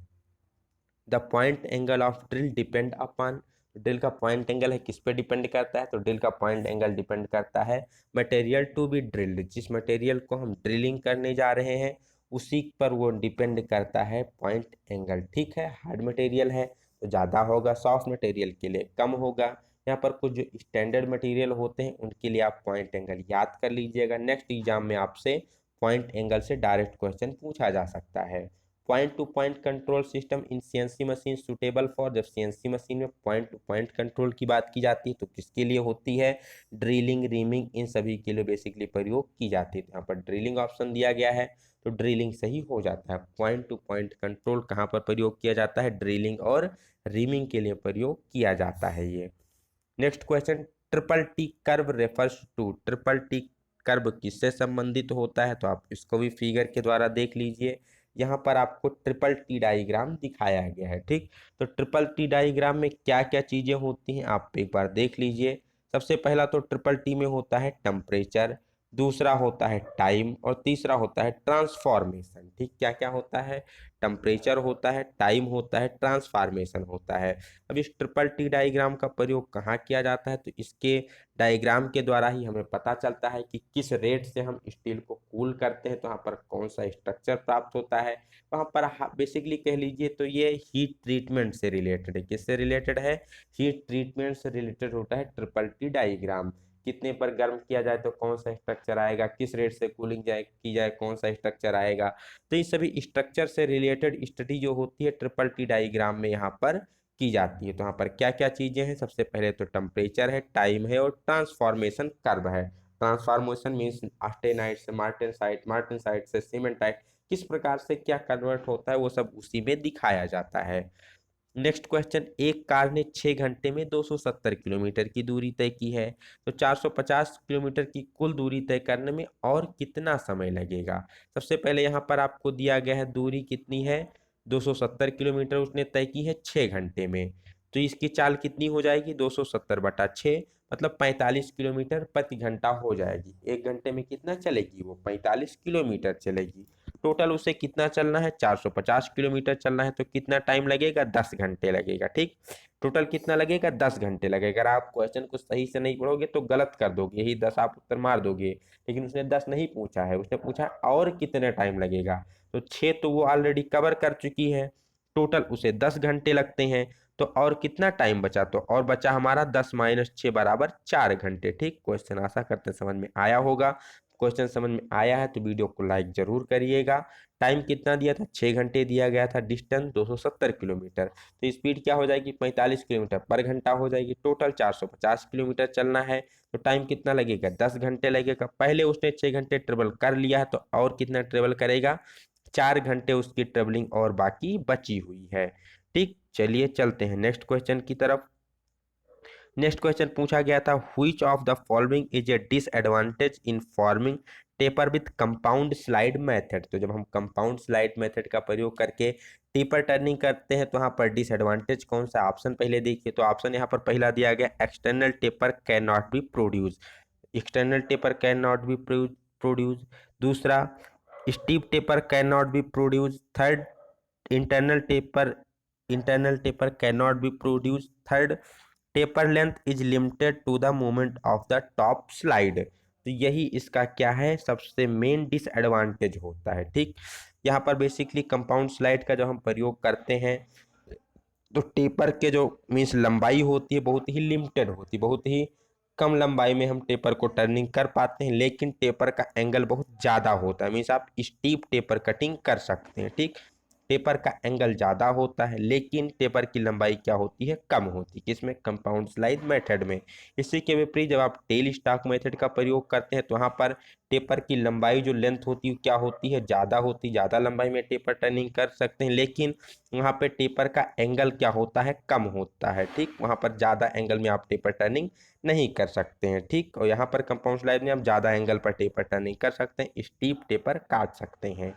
The point angle of drill depend upon. Drill का पॉइंट एंगल है किस पे डिपेंड करता है? तो ड्रिल का पॉइंट एंगल डिपेंड करता है मटेरियल टू बी ड्रिल्ड। जिस मटेरियल को हम ड्रिलिंग करने जा रहे हैं उसी पर वो डिपेंड करता है पॉइंट एंगल, ठीक है। हार्ड मटेरियल है तो ज़्यादा होगा, सॉफ्ट मटेरियल के लिए कम होगा। यहाँ पर कुछ जो स्टैंडर्ड मटेरियल होते हैं उनके लिए आप पॉइंट एंगल याद कर लीजिएगा। नेक्स्ट एग्जाम में आपसे पॉइंट एंगल से डायरेक्ट क्वेश्चन पूछा जा सकता है। Point two point control system in CNC machine suitable for. जब सीएनसी मशीन में पॉइंट टू पॉइंट कंट्रोल की बात की जाती है तो किसके लिए होती है? ड्रिलिंग, रीमिंग, इन सभी के लिए बेसिकली प्रयोग की जाती है। तो यहाँ पर ड्रिलिंग ऑप्शन दिया गया है तो ड्रिलिंग सही हो जाता है। पॉइंट टू पॉइंट कंट्रोल कहाँ पर प्रयोग किया जाता है? ड्रिलिंग और रीमिंग के लिए प्रयोग किया जाता है ये। Next question, triple T curve refers to. Triple T curve किससे संबंधित होता है? तो आप इसको भी फिगर के द्वारा देख लीजिए। यहाँ पर आपको ट्रिपल टी डायग्राम दिखाया गया है, ठीक। तो ट्रिपल टी डायग्राम में क्या क्या चीजें होती हैं आप एक बार देख लीजिए। सबसे पहला तो ट्रिपल टी में होता है टेम्परेचर, दूसरा होता है टाइम और तीसरा होता है ट्रांसफॉर्मेशन, ठीक। क्या क्या होता है? टेम्परेचर होता है, टाइम होता है, ट्रांसफॉर्मेशन होता है। अब इस ट्रिपल टी डायग्राम का प्रयोग कहाँ किया जाता है? तो इसके डायग्राम के द्वारा ही हमें पता चलता है कि किस रेट से हम स्टील को कूल करते हैं तो वहाँ पर कौन सा स्ट्रक्चर प्राप्त होता है। वहाँ पर बेसिकली कह लीजिए तो ये हीट ट्रीटमेंट से रिलेटेड है। किससे रिलेटेड है? हीट ट्रीटमेंट से रिलेटेड होता है ट्रिपल टी डायग्राम। कितने पर गर्म किया जाए तो कौन सा स्ट्रक्चर आएगा, किस रेट से कूलिंग की जाए कौन सा स्ट्रक्चर आएगा। तो ये सभी स्ट्रक्चर से रिलेटेड स्टडी जो होती है ट्रिपल टी डायग्राम में यहाँ पर की जाती है। तो यहाँ पर क्या क्या चीजें हैं? सबसे पहले तो टेम्परेचर है, टाइम है और ट्रांसफॉर्मेशन कर्व है। ट्रांसफॉर्मेशन मीन्स ऑस्टेनाइट से मार्टेनसाइट, मार्टेनसाइट से सीमेंटाइट, किस प्रकार से क्या कन्वर्ट होता है वो सब उसी में दिखाया जाता है। नेक्स्ट क्वेश्चन, एक कार ने 6 घंटे में 270 किलोमीटर की दूरी तय की है तो 450 किलोमीटर की कुल दूरी तय करने में और कितना समय लगेगा? सबसे पहले यहाँ पर आपको दिया गया है दूरी कितनी है? 270 किलोमीटर उसने तय की है 6 घंटे में। तो इसकी चाल कितनी हो जाएगी? 270/6 मतलब 45 किलोमीटर प्रति घंटा हो जाएगी। एक घंटे में कितना चलेगी? वो 45 किलोमीटर चलेगी। टोटल उसे कितना चलना है? 450 किलोमीटर चलना है तो कितना टाइम लगेगा? 10 घंटे लगेगा, ठीक। टोटल कितना लगेगा? 10 घंटे लगेगा। अगर आप क्वेश्चन को सही से नहीं पढ़ोगे तो गलत कर दोगे, यही 10 आप उत्तर मार दोगे। लेकिन उसने 10 नहीं पूछा है, उसने पूछा और कितने टाइम लगेगा। तो 6 तो वो ऑलरेडी कवर कर चुकी है, टोटल उसे 10 घंटे लगते हैं। तो और कितना टाइम बचा? तो और बचा हमारा 10 - 6 बराबर 4 घंटे, ठीक। क्वेश्चन आशा करते समझ में आया होगा। क्वेश्चन समझ में आया है तो वीडियो को लाइक जरूर करिएगा। टाइम कितना दिया था? 6 घंटे दिया गया था। डिस्टेंस 270 किलोमीटर, तो स्पीड क्या हो जाएगी? 45 किलोमीटर पर घंटा हो जाएगी। टोटल 450 किलोमीटर चलना है तो टाइम कितना लगेगा? 10 घंटे लगेगा। पहले उसने 6 घंटे ट्रेवल कर लिया है तो और कितना ट्रेवल करेगा? 4 घंटे उसकी ट्रेवलिंग और बाकी बची हुई है, ठीक। चलिए चलते हैं नेक्स्ट क्वेश्चन की तरफ। नेक्स्ट क्वेश्चन पूछा गया था, which of the following is a disadvantage in forming taper with compound slide method. तो जब हम कंपाउंड स्लाइड मेथड का प्रयोग करके टेपर टर्निंग करते हैं तो यहाँ पर डिसएडवांटेज कौन सा? ऑप्शन पहले देखिए। तो ऑप्शन यहाँ पर पहला दिया गया, external taper can not be produce. External taper can not be produce. दूसरा, steep taper can not be produce. Third, internal taper can not be produce. Third, taper length is limited to the movement of the top slide. तो यही इसका क्या है? सबसे मेन डिसएडवांटेज होता है, ठीक। यहाँ पर बेसिकली कंपाउंड स्लाइड का जब हम प्रयोग करते हैं तो टेपर के जो मीन्स लंबाई होती है बहुत ही लिमिटेड होती है, बहुत ही कम लंबाई में हम टेपर को टर्निंग कर पाते हैं। लेकिन टेपर का एंगल बहुत ज़्यादा होता है, मीन्स आप स्टीप टेपर कटिंग कर सकते हैं, ठीक। टेपर का एंगल ज़्यादा होता है, लेकिन टेपर की लंबाई क्या होती है, कम होती है। किसमें, कंपाउंड स्लाइड मेथड में। इसी के विपरीत जब आप टेल स्टॉक मेथड का प्रयोग करते हैं तो वहाँ पर टेपर की लंबाई जो लेंथ होती है क्या होती है, ज़्यादा होती है, ज़्यादा लंबाई में टेपर टर्निंग कर सकते हैं, लेकिन वहाँ पे टेपर का एंगल क्या होता है, कम होता है। ठीक, वहाँ पर ज़्यादा एंगल में आप टेपर टर्निंग नहीं कर सकते हैं। ठीक, और यहाँ पर कंपाउंड स्लाइड में आप ज़्यादा एंगल पर टेपर टर्निंग कर सकते हैं, स्टीप टेपर काट सकते हैं।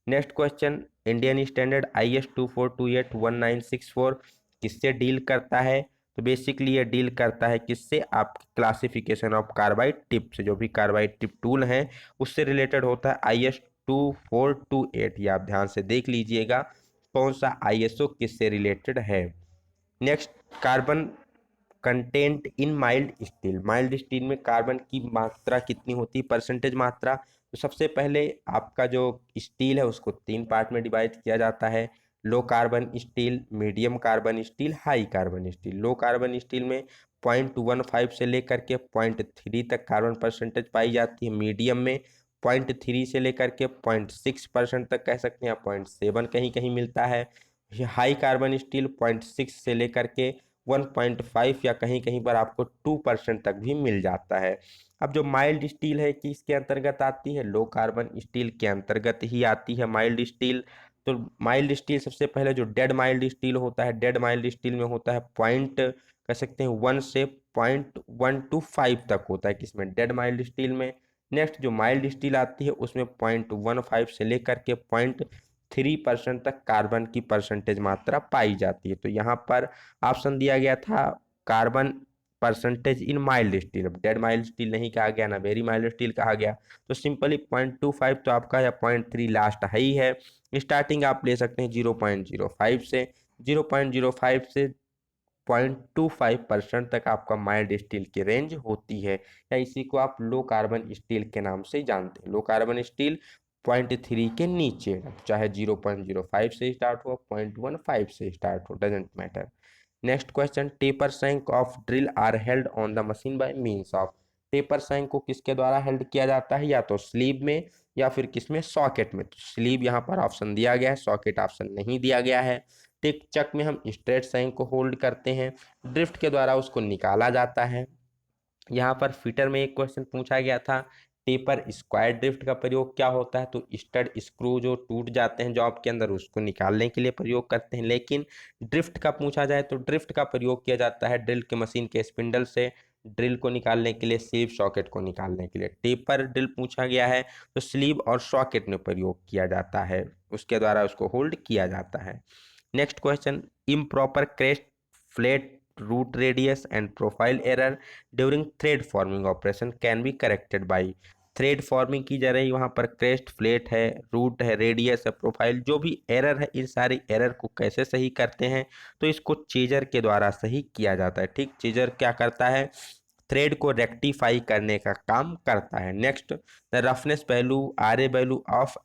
Next question, Indian standard IS 24281964 किससे डील करता है? तो बेसिकली ये डील करता है किससे, आप क्लासिफिकेशन ऑफ कार्बाइड टिप से, जो भी कार्बाइड टिप टूल है उससे रिलेटेड होता है। IS 2428, ये आप ध्यान से देख लीजिएगा कौन सा ISO किससे रिलेटेड है। Next, carbon content in mild steel. Mild steel में कार्बन की मात्रा कितनी होती है, परसेंटेज मात्रा। तो सबसे पहले आपका जो स्टील है उसको 3 पार्ट में डिवाइड किया जाता है, low carbon steel, medium carbon steel, high carbon steel. Low carbon steel में 0.15 से लेकर के 0.3 तक कार्बन परसेंटेज पाई जाती है। मीडियम में 0.3 से लेकर के 0.6% तक कह सकते हैं, 0.7 कहीं कहीं मिलता है। हाई कार्बन स्टील 0.6 से लेकर के 1.5 या कहीं कहीं पर आपको 2% तक भी मिल जाता है। अब जो माइल्ड स्टील है कि इसके अंतर्गत आती है, लो कार्बन स्टील के अंतर्गत ही आती है माइल्ड स्टील। तो माइल्ड स्टील सबसे पहले जो डेड माइल्ड स्टील होता है, डेड माइल्ड स्टील में होता है पॉइंट कह सकते हैं 1 से 0.125 तक होता है, किसमें, डेड माइल्ड स्टील में। नेक्स्ट जो माइल्ड स्टील आती है उसमें 0.15 से लेकर के 0.3% तक कार्बन की परसेंटेज मात्रा पाई जाती है। तो यहाँ पर ऑप्शन दिया गया था carbon percentage in mild steel. अब डेड माइल्ड स्टील नहीं कहा गया ना वेरी माइल्ड स्टील कहा गया, तो सिंपली 0.25 तो आपका या 0.3 लास्ट है ही है। स्टार्टिंग आप ले सकते हैं 0.05 से, 0.05 से 0.25% तक आपका माइल्ड स्टील की रेंज होती है, या इसी को आप लो कार्बन स्टील के नाम से जानते हैं। लो कार्बन स्टील 0.3 के नीचे, चाहे 0.05 से स्टार्ट हो, 0.15 से स्टार्ट हो, doesn't matter. Next question, taper shank of drill are held on the machine by means of. Taper shank को किसके द्वारा हेल्ड किया जाता है, या तो स्लीव में या फिर किसमें, सॉकेट में। तो स्लीव यहाँ पर ऑप्शन दिया गया है, सॉकेट ऑप्शन नहीं दिया गया है। टिक चक में हम स्ट्रेट सैंक को होल्ड करते हैं, ड्रिफ्ट के द्वारा उसको निकाला जाता है। यहाँ पर फिटर में एक क्वेश्चन पूछा गया था, टेपर स्क्वायर ड्रिफ्ट का प्रयोग क्या होता है, तो स्टड स्क्रू जो टूट जाते हैं जॉब के अंदर उसको निकालने के लिए प्रयोग करते हैं। लेकिन ड्रिफ्ट का पूछा जाए तो ड्रिफ्ट का प्रयोग किया जाता है ड्रिल के मशीन के स्पिंडल से ड्रिल को निकालने के लिए, स्लीव सॉकेट को निकालने के लिए। टेपर ड्रिल पूछा गया है तो स्लीव और सॉकेट में प्रयोग किया जाता है, उसके द्वारा उसको होल्ड किया जाता है। Next question, improper crest flat root radius and profile error during thread forming operation can be corrected by। Thread forming की जा रही है, वहां पर क्रेस्ट, फ्लेट है, रूट है, रेडियस है, प्रोफाइल, जो भी एरर है, इन सारी एरर को कैसे सही करते हैं, तो इसको चेजर के द्वारा सही किया जाता है। ठीक, चेजर क्या करता है, थ्रेड को रेक्टिफाई करने का काम करता है। Next, the roughness value, RA value of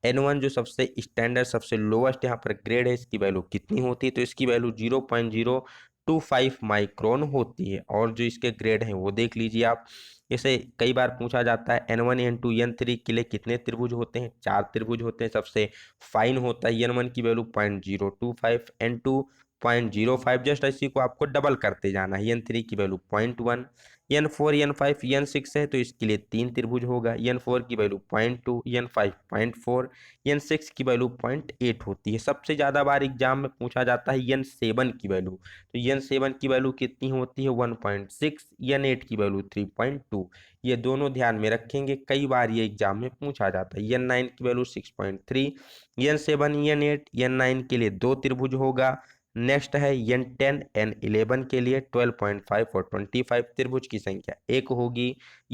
N1 जो सबसे स्टैंडर्ड सबसे लोवेस्ट यहाँ पर ग्रेड है, इसकी वैल्यू कितनी होती है, तो इसकी वैल्यू 0.025 माइक्रोन होती है। और जो इसके ग्रेड हैं वो देख लीजिए आप, इसे कई बार पूछा जाता है N1 N2 N3 के लिए कितने त्रिभुज होते हैं, 4 त्रिभुज होते हैं। सबसे फाइन होता है N1 की वैल्यू 0.025, N2 0.05, जस्ट इसी को आपको डबल करते जाना है। N3 की वैल्यू 0.1, N4 N5 N6 है तो इसके लिए 3 त्रिभुज होगा, N4 की वैल्यू 0.2, N5 0.4, N6 की वैल्यू 0.8 होती है। सबसे ज़्यादा बार एग्जाम में पूछा जाता है N7 की वैल्यू, तो N7 की वैल्यू कितनी होती है 1.6, N8 की वैल्यू 3.2। ये दोनों ध्यान में रखेंगे, कई बार ये एग्जाम में पूछा जाता है। N9 की वैल्यू 6.3, N7 N8 N9 के लिए 2 त्रिभुज होगा। नेक्स्ट है N10 N11 के लिए 12.5 और 25 त्रिभुज की संख्या 1 होगी।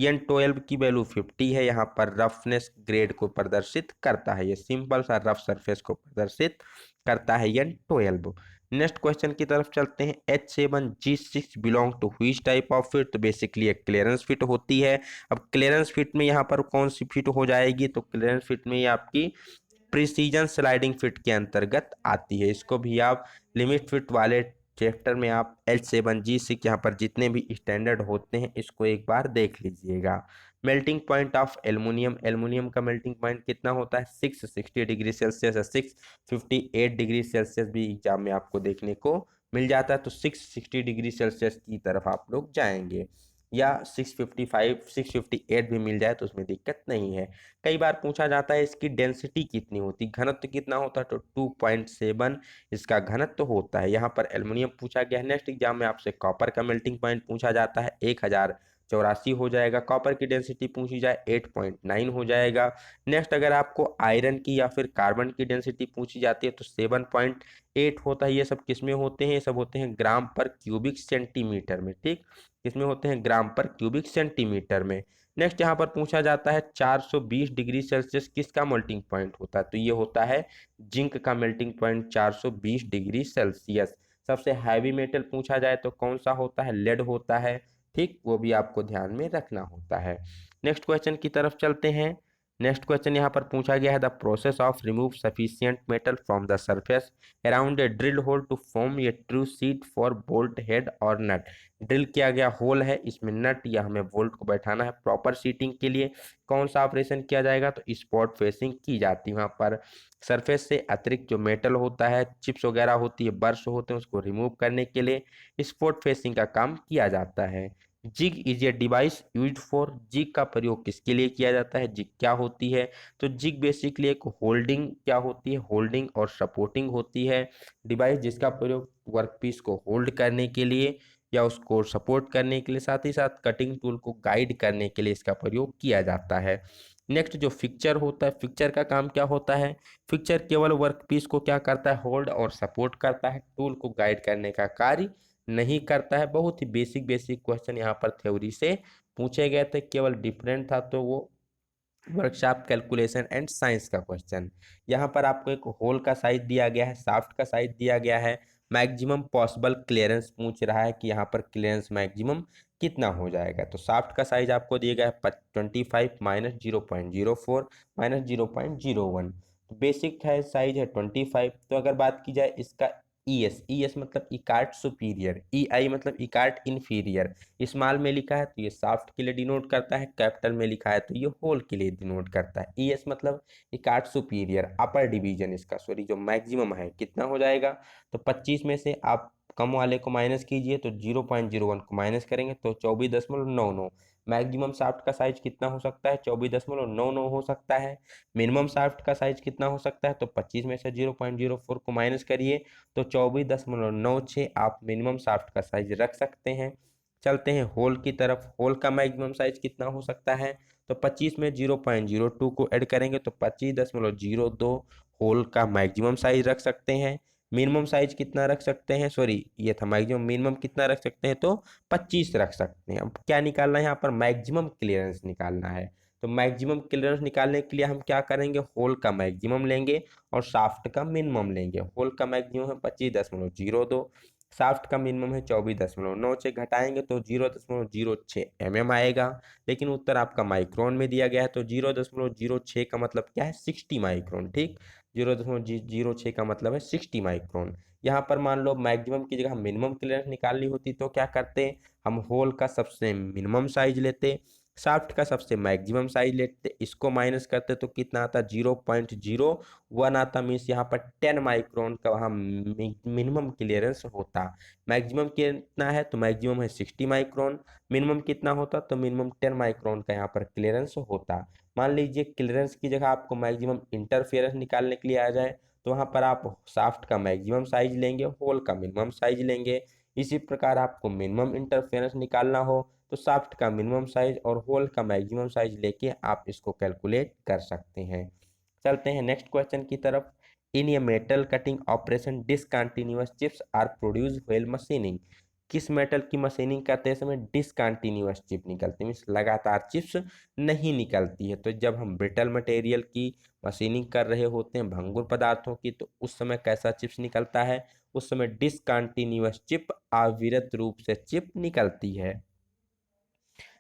N12 की वैल्यू 50 है, यहाँ पर रफनेस ग्रेड को प्रदर्शित करता है, ये सिंपल सा रफ सरफेस को प्रदर्शित करता है N12। नेक्स्ट क्वेश्चन की तरफ चलते हैं, H7G6 belong to which type of fit, तो बेसिकली एक क्लियरेंस फिट होती है। अब क्लियरेंस फिट में यहाँ पर कौन सी फिट हो जाएगी, तो क्लियरेंस फिट में ये आपकी प्रिसीजन स्लाइडिंग फिट के अंतर्गत आती है। इसको भी आप लिमिट फिट वाले चैप्टर में आप H7G6 यहाँ पर जितने भी स्टैंडर्ड होते हैं इसको एक बार देख लीजिएगा। Melting point of aluminium, aluminium का मेल्टिंग पॉइंट कितना होता है 660 डिग्री सेल्सियस, 658 डिग्री सेल्सियस भी एग्जाम में आपको देखने को मिल जाता है। तो 660 डिग्री सेल्सियस की तरफ आप लोग जाएंगे, या 655 658 भी मिल जाए तो उसमें दिक्कत नहीं है। कई बार पूछा जाता है इसकी डेंसिटी कितनी होती, घनत्व कितना होता है, तो 2.7 इसका घनत्व होता है। यहाँ पर एल्युमिनियम पूछा गया है। नेक्स्ट एग्जाम में आपसे कॉपर का मेल्टिंग पॉइंट पूछा जाता है, 1084 हो जाएगा। कॉपर की डेंसिटी पूछी जाए 8.9 हो जाएगा। नेक्स्ट अगर आपको आयरन की या फिर कार्बन की डेंसिटी पूछी जाती है तो 7.8 होता है। ये सब किसमें होते हैं, ये सब होते हैं ग्राम पर क्यूबिक सेंटीमीटर में, ठीक, किसमें होते हैं ग्राम पर क्यूबिक सेंटीमीटर में। नेक्स्ट यहाँ पर पूछा जाता है 420 डिग्री सेल्सियस किसका मेल्टिंग पॉइंट होता है, तो ये होता है जिंक का मेल्टिंग पॉइंट 420 डिग्री सेल्सियस। सबसे हैवी मेटल पूछा जाए तो कौन सा होता है, लेड होता है, ठीक, वो भी आपको ध्यान में रखना होता है। नेक्स्ट क्वेश्चन की तरफ चलते हैं। नेक्स्ट क्वेश्चन यहाँ पर पूछा गया है the process of remove sufficient metal from the surface around a drill hole to form a true seat for bolt head और नट। ड्रिल किया गया होल है, इसमें नट या हमें बोल्ट को बैठाना है प्रॉपर सीटिंग के लिए। कौन सा ऑपरेशन किया जाएगा, तो स्पॉट फेसिंग की जाती है। वहाँ पर सरफेस से अतिरिक्त जो मेटल होता है, चिप्स वगैरह होती है, बर्स होते हैं, उसको रिमूव करने के लिए स्पॉट फेसिंग का काम किया जाता है। Jig is a device used for, jig का प्रयोग किसके लिए किया जाता है, जिग क्या होती है, तो जिग बेसिकली एक होल्डिंग क्या होती है, होल्डिंग और सपोर्टिंग होती है डिवाइस, जिसका प्रयोग वर्कपीस को होल्ड करने के लिए या उसको सपोर्ट करने के लिए, साथ ही साथ कटिंग टूल को गाइड करने के लिए इसका प्रयोग किया जाता है। नेक्स्ट जो फिक्चर होता है, फिक्चर का काम क्या होता है, फिक्चर केवल वर्कपीस को क्या करता है, होल्ड और सपोर्ट करता है, टूल को गाइड करने का कार्य नहीं करता है। बहुत ही बेसिक बेसिक क्वेश्चन यहाँ पर थ्योरी से पूछे गए थे, केवल डिफरेंट था तो वो वर्कशॉप कैलकुलेशन एंड साइंस का क्वेश्चन। यहाँ पर आपको एक होल का साइज दिया गया है, शाफ्ट का साइज दिया गया है, मैक्सिमम पॉसिबल क्लियरेंस पूछ रहा है कि यहाँ पर क्लियरेंस मैक्सिमम कितना हो जाएगा। तो शाफ्ट का साइज आपको दिया गया है 25 माइनस 0.04 माइनस 0.01, बेसिक है साइज है 25। तो अगर बात की जाए इसका ई एस मतलब इकार्ट सुपीरियर, ई आई मतलब इकार्ट इन्फीरियर, स्मॉल में लिखा है तो ये शाफ्ट के लिए डिनोट करता है, कैपिटल में लिखा है तो ये होल के लिए डिनोट करता है। ई एस मतलब इकार्ट सुपीरियर, अपर डिवीजन इसका, सॉरी जो मैक्सिमम है कितना हो जाएगा, तो 25 में से आप कम वाले को माइनस कीजिए तो 0.01 को माइनस करेंगे तो 24.99। मैक्सिमम शाफ्ट का साइज कितना हो सकता है, 24.99 हो सकता है। मिनिमम शाफ्ट का साइज कितना हो सकता है, तो 25 में से 0.04 को माइनस करिए तो 24.96 आप मिनिमम शाफ्ट का साइज रख सकते हैं। चलते हैं होल की तरफ। होल का मैक्सिमम साइज कितना हो सकता है, तो 25 में 0.02 को ऐड करेंगे तो 25.02 होल का मैक्सिमम साइज रख सकते हैं। मिनिमम साइज कितना रख सकते हैं, सॉरी ये था मैक्सिमम, मिनिमम कितना रख सकते हैं, तो 25 रख सकते हैं। अब क्या निकालना है, यहाँ पर मैक्सिमम क्लियरेंस निकालना है। तो मैक्सिमम क्लियरेंस निकालने के लिए हम क्या करेंगे, होल का मैक्सिमम लेंगे और शाफ्ट का मिनिमम लेंगे। होल का मैक्सिमम है 25.02, शाफ्ट का मिनिमम है 24.96, घटाएंगे तो 0.06 mm आएगा। लेकिन उत्तर आपका माइक्रोन में दिया गया है तो 0.06 का मतलब क्या है, 60 माइक्रोन, ठीक, 0.06 का मतलब है 60 माइक्रोन। यहाँ पर मान लो मैक्सिमम की जगह मिनिमम क्लियरेंस निकालनी होती तो क्या करते, हम होल का सबसे मिनिमम साइज लेते, शाफ्ट का सबसे मैक्सिमम साइज लेते, इसको माइनस करते तो कितना आता, 0.01 आता। मीन्स यहाँ पर 10 माइक्रोन का वहाँ मिनिमम क्लियरेंस होता। मैक्सिमम कितना है, तो मैक्सिमम है 60 माइक्रोन, मिनिमम कितना होता, तो मिनिमम 10 माइक्रोन का यहाँ पर क्लियरेंस होता। मान लीजिए क्लियरेंस की जगह आपको मैक्सिमम इंटरफेरेंस निकालने के लिए आ जाए तो वहाँ पर आप शाफ्ट का मैक्सिमम साइज लेंगे, होल का मिनिमम साइज लेंगे। इसी प्रकार आपको मिनिमम इंटरफेरेंस निकालना हो तो शाफ्ट का मिनिमम साइज और होल का मैक्सिमम साइज लेके आप इसको कैलकुलेट कर सकते हैं। चलते हैं नेक्स्ट क्वेश्चन की तरफ। In a metal cutting operation discontinuous chips are produce while machining. किस मेटल की मशीनिंग करते समय डिसकंटिन्यूअस चिप निकलती है, मीन्स लगातार चिप्स नहीं निकलती है। तो जब हम ब्रिटल मटेरियल की मशीनिंग कर रहे होते हैं, भंगुर पदार्थों की, तो उस समय कैसा चिप्स निकलता है, उस समय डिसकंटिन्यूअस चिप, अविरत रूप से चिप निकलती है।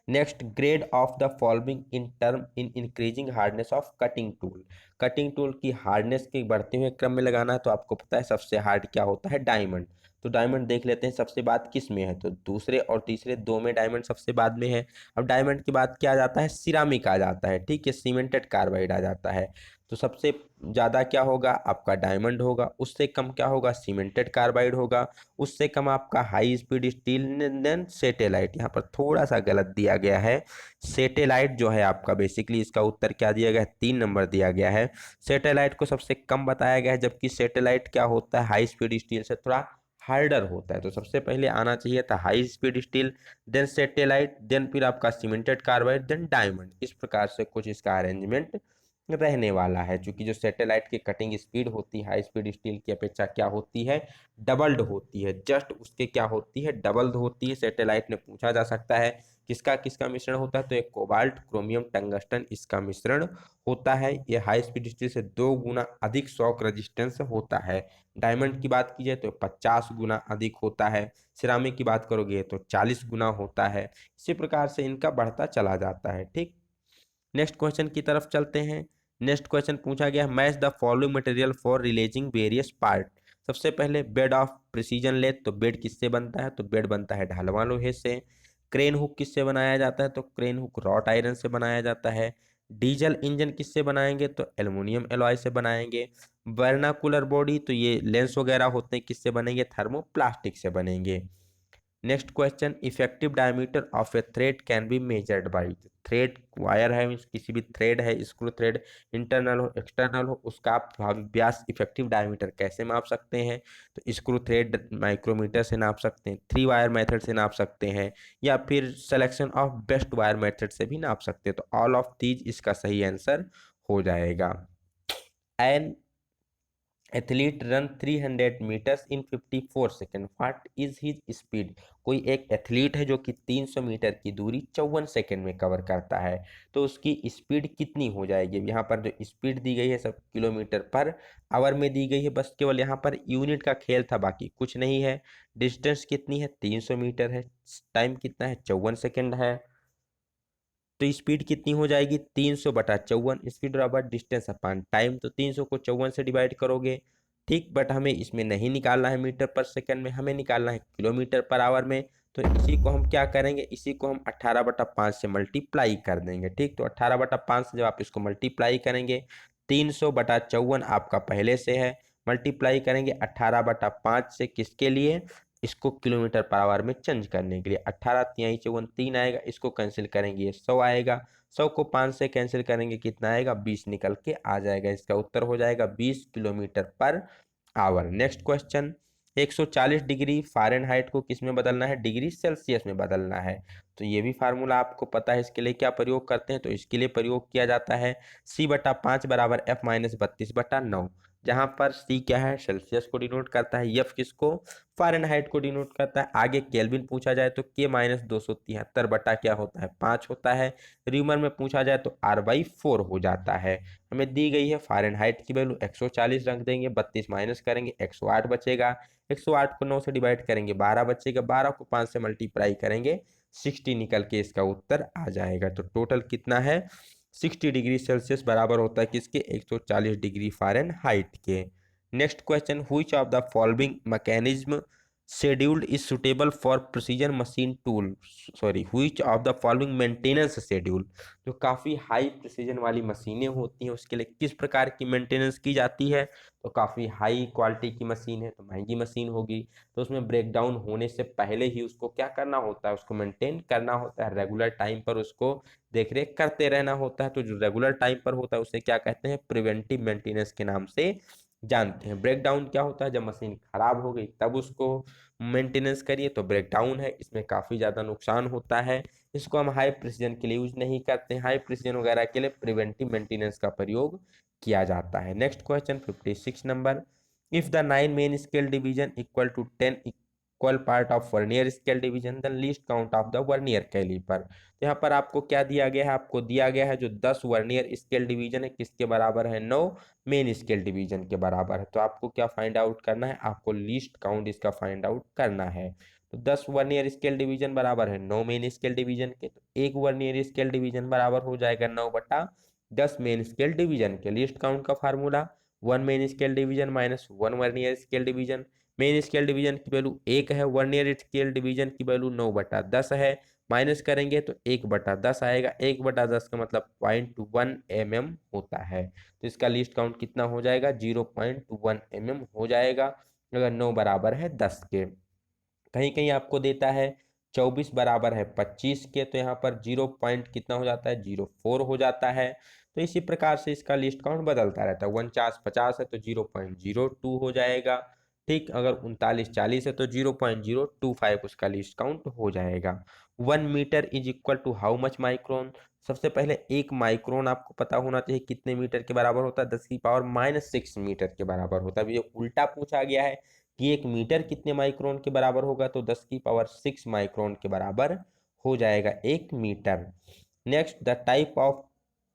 Next, grade of the following in term in increasing hardness of cutting tool. Cutting tool की हार्डनेस के बढ़ते हुए क्रम में लगाना है तो आपको पता है सबसे हार्ड क्या होता है, डायमंड। तो डायमंड देख लेते हैं सबसे बाद किस में है, तो दूसरे और तीसरे दो में डायमंड सबसे बाद में है। अब डायमंड के बाद क्या आ जाता है, सिरामिक आ जाता है, ठीक है, सीमेंटेड कार्बाइड आ जाता है। तो सबसे ज़्यादा क्या होगा आपका डायमंड होगा, उससे कम क्या होगा सीमेंटेड कार्बाइड होगा, उससे कम आपका high speed steel, then satellite. यहाँ पर थोड़ा सा गलत दिया गया है, सेटेलाइट जो है आपका बेसिकली इसका उत्तर क्या दिया गया है, 3 नंबर दिया गया है। सेटेलाइट को सबसे कम बताया गया है, जबकि सेटेलाइट क्या होता है हाई स्पीड स्टील से थोड़ा हार्डर होता है। तो सबसे पहले आना चाहिए था high speed steel, then satellite, then फिर आपका सीमेंटेड कार्बाइड, देन डायमंड। इस प्रकार से कुछ इसका अरेंजमेंट रहने वाला है, क्योंकि जो सैटेलाइट की कटिंग स्पीड होती है हाई स्पीड स्टील की अपेक्षा क्या होती है, डबल्ड होती है, जस्ट उसके क्या होती है, डबल्ड होती है। सैटेलाइट ने पूछा जा सकता है किसका किसका मिश्रण होता है, तो एक कोबाल्ट क्रोमियम टंगस्टन इसका मिश्रण होता है। ये हाई स्पीड स्टील से 2 गुना अधिक शॉक रेजिस्टेंस होता है। डायमंड की बात की जाए तो 50 गुना अधिक होता है, सिरामिक की बात करोगे तो 40 गुना होता है। इसी प्रकार से इनका बढ़ता चला जाता है, ठीक। नेक्स्ट क्वेश्चन की तरफ चलते हैं। नेक्स्ट क्वेश्चन पूछा गया match the following material for releasing various part. सबसे पहले बेड ऑफ प्रिसीजन लेथ, तो बेड किससे बनता है, तो बेड बनता है ढलवां लोहे से। क्रेन हुक किससे बनाया जाता है, तो क्रेन हुक रॉट आयरन से बनाया जाता है। डीजल इंजन किससे बनाएंगे, तो एल्युमिनियम एलॉय से बनाएंगे। वर्नाकुलर बॉडी, तो ये लेंस वगैरह होते हैं, किससे बनेंगे, थर्मोप्लास्टिक से बनेंगे। Next question effective diameter of A thread can be measured by. Thread wire है, किसी भी थ्रेड है, स्क्रू थ्रेड, इंटरनल हो एक्सटर्नल हो, उसका आप व्यास इफेक्टिव डायमीटर कैसे माप सकते हैं, तो स्क्रू थ्रेड माइक्रोमीटर से नाप सकते हैं, 3 वायर मेथड से नाप सकते हैं, या फिर selection of best wire method से भी नाप सकते हैं। तो ऑल ऑफ दीज इसका सही आंसर हो जाएगा। An athlete run 300 metres in 54 second, what is his speed. कोई एक एथलीट है जो कि 300 मीटर की दूरी 54 सेकेंड में कवर करता है, तो उसकी स्पीड कितनी हो जाएगी। यहाँ पर जो स्पीड दी गई है सब किलोमीटर पर आवर में दी गई है, बस केवल यहाँ पर यूनिट का खेल था, बाकी कुछ नहीं है। डिस्टेंस कितनी है, 300 मीटर है, टाइम कितना है, 54 सेकेंड है। तो स्पीड कितनी हो जाएगी, 300/54, स्पीड बराबर डिस्टेंस अपॉन टाइम, तो 300 को 54 से डिवाइड करोगे, ठीक। बट हमें इसमें नहीं निकालना है मीटर पर सेकंड में, हमें निकालना है किलोमीटर पर आवर में। तो इसी को हम क्या करेंगे, इसी को हम 18/5 से मल्टीप्लाई कर देंगे, ठीक। तो 18/5 से जब आप इसको मल्टीप्लाई करेंगे, 300/54 आपका पहले से है, मल्टीप्लाई करेंगे 18/5 से, किसके लिए, इसको किलोमीटर पर आवर में चेंज करने के लिए। 18 तिहाई 54 3 आएगा, इसको कैंसिल करेंगे ये 100 आएगा, 100 को 5 से कैंसिल करेंगे कितना आएगा, 20 निकल के आ जाएगा। इसका उत्तर हो जाएगा 20 kilometre per hour. Next question 140 degree Fahrenheit को किस में बदलना है, डिग्री सेल्सियस में बदलना है। तो ये भी फार्मूला आपको पता है, इसके लिए क्या प्रयोग करते हैं, तो इसके लिए प्रयोग किया जाता है C/5 बराबर F-32/9, जहां पर C क्या है, सेल्सियस को डिनोट करता है, F किसको, फ़ारेनहाइट को डिनोट करता है। आगे केल्विन पूछा जाए तो K-273 बटा क्या होता है, 5 होता है। रीमर में पूछा जाए तो R/4 हो जाता है। हमें दी गई है फ़ारेनहाइट की वैल्यू 140 रख देंगे, 32 माइनस करेंगे 108 बचेगा, 108 को 9 से डिवाइड करेंगे 12 बचेगा, 12 को 5 से मल्टीप्लाई करेंगे 60 निकल के इसका उत्तर आ जाएगा। तो टोटल कितना है, 60 डिग्री सेल्सियस बराबर होता है किसके, 140 डिग्री फ़ारेनहाइट के। Next question which of the following mechanism scheduled is suitable for precision machine tool, sorry which of the following maintenance schedule. जो काफ़ी हाई प्रिसीजन वाली मशीनें होती हैं उसके लिए किस प्रकार की मेंटेनेंस की जाती है, तो काफ़ी हाई क्वालिटी की मशीन है तो महंगी मशीन होगी, तो उसमें ब्रेकडाउन होने से पहले ही उसको क्या करना होता है, उसको मेंटेन करना होता है, रेगुलर टाइम पर उसको देख रेख करते रहना होता है। तो जो रेगुलर टाइम पर होता है उसे क्या कहते हैं, प्रिवेंटिव मेंटेनेंस के नाम से जानते हैं। ब्रेकडाउन क्या होता है, जब मशीन खराब हो गई तब उसको मेंटेनेंस करिए तो ब्रेकडाउन है, इसमें काफ़ी ज़्यादा नुकसान होता है। इसको हम हाई प्रिसीजन के लिए यूज नहीं करते हैं, हाई प्रिसीजन वगैरह के लिए प्रिवेंटिव मेंटेनेंस का प्रयोग किया जाता है। Next question 56 number if the 9 main scale division equal to 10 equal part of vernier scale division then least count of the vernier caliper. तो यहाँ पर आपको क्या दिया गया है, आपको दिया गया है जो 10 वर्नियर स्केल डिवीजन है किसके बराबर है, 9 मेन स्केल डिवीजन के बराबर है। तो आपको क्या फाइंड आउट करना है, आपको लीस्ट काउंट इसका फाइंड आउट करना है। तो 10 वर्नियर स्केल डिवीजन बराबर है 9 मेन स्केल डिवीजन के, तो एक वर्नियर स्केल डिवीजन बराबर हो जाएगा 9/10 मेन स्केल डिवीजन के। लीस्ट काउंट का formula 1 main scale division -1 vernier scale division, main scale division की वैल्यू 1 है, वर्नियर स्केल डिवीजन की वैल्यू 9/10 है। माइनस करेंगे तो 1/10 आएगा। 1/10 का मतलब 0.1 mm होता है। तो इसका लीस्ट काउंट कितना हो जाएगा? 0.1 mm हो जाएगा अगर 9 बराबर है 10 के। कहीं कहीं आपको देता है 24 बराबर है 25 के, तो यहाँ पर 0 पॉइंट कितना हो जाता है? 0.4 हो जाता है। तो इसी प्रकार से इसका लिस्ट काउंट बदलता रहता है। 49 50 है तो 0.02 हो जाएगा। ठीक, अगर 39 40 है तो 0.025 उसका लिस्ट काउंट हो जाएगा। 1 metre is equal to how much micron? सबसे पहले 1 माइक्रोन आपको पता होना चाहिए कितने मीटर के बराबर होता है? 10⁻⁻6 मीटर के बराबर होता है। अभी ये उल्टा पूछा गया है कि 1 मीटर कितने माइक्रोन के बराबर होगा, तो 10⁻6 माइक्रोन के बराबर हो जाएगा 1 metre. Next, the type of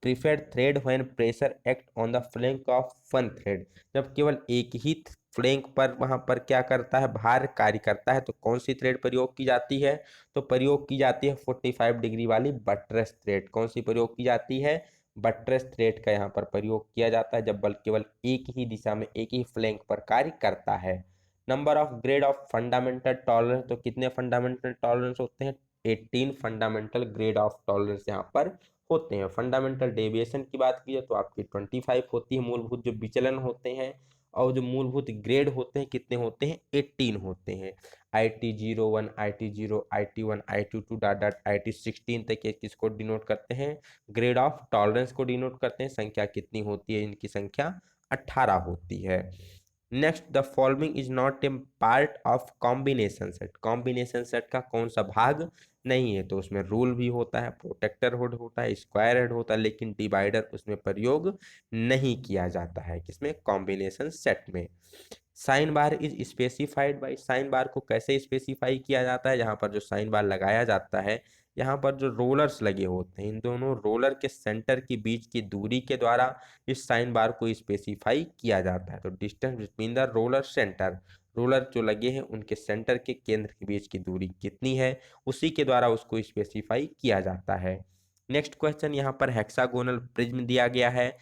preferred thread when pressure act on the flank of one thread? जब केवल एक ही फ्लैंक पर वहां पर क्या करता है? भार कार्य करता है, तो कौन सी थ्रेड प्रयोग की जाती है? तो प्रयोग की जाती है 45 डिग्री वाली बट्रेस थ्रेड। कौन सी प्रयोग की जाती है? बट्रेस थ्रेड का यहाँ पर प्रयोग किया जाता है जब बल केवल एक ही दिशा में एक ही फ्लैंक पर कार्य करता है। Number of grade of fundamental tolerance, तो कितने फंडामेंटल टॉलरेंस होते हैं? 18 फंडामेंटल ग्रेड ऑफ टॉलरेंस यहाँ पर होते हैं। फंडामेंटल डेविएशन की बात की जाए तो आपकी 25 होती है। मूलभूत जो विचलन होते हैं और जो मूलभूत ग्रेड होते हैं कितने होते हैं? 18 होते हैं। IT01 IT0 IT1 IT2 dot dot IT16 तक ये किसको डिनोट करते हैं? ग्रेड ऑफ टॉलरेंस को डिनोट करते हैं। संख्या कितनी होती है? इनकी संख्या 18 होती है। Next, the following is not a part of combination set. Combination set का कौन सा भाग नहीं है? तो उसमें रूल भी होता है, प्रोटेक्टर हेड होता है, स्क्वायर हेड होता है, लेकिन डिवाइडर उसमें प्रयोग नहीं किया जाता है। किसमें? कॉम्बिनेशन सेट में। Sine bar is specified by, sine bar को कैसे स्पेसिफाई किया जाता है? यहाँ पर जो साइन बार लगाया जाता है, यहाँ पर जो रोलर्स लगे होते हैं, इन दोनों रोलर के सेंटर के बीच की दूरी के द्वारा इस साइन बार को स्पेसिफाई किया जाता है। तो distance between the roller centre, roller जो लगे हैं उनके सेंटर के केंद्र के बीच की दूरी कितनी है, उसी के द्वारा उसको स्पेसिफाई किया जाता है। नेक्स्ट क्वेश्चन, यहाँ पर हेक्सागोनल प्रिज्म दिया गया है।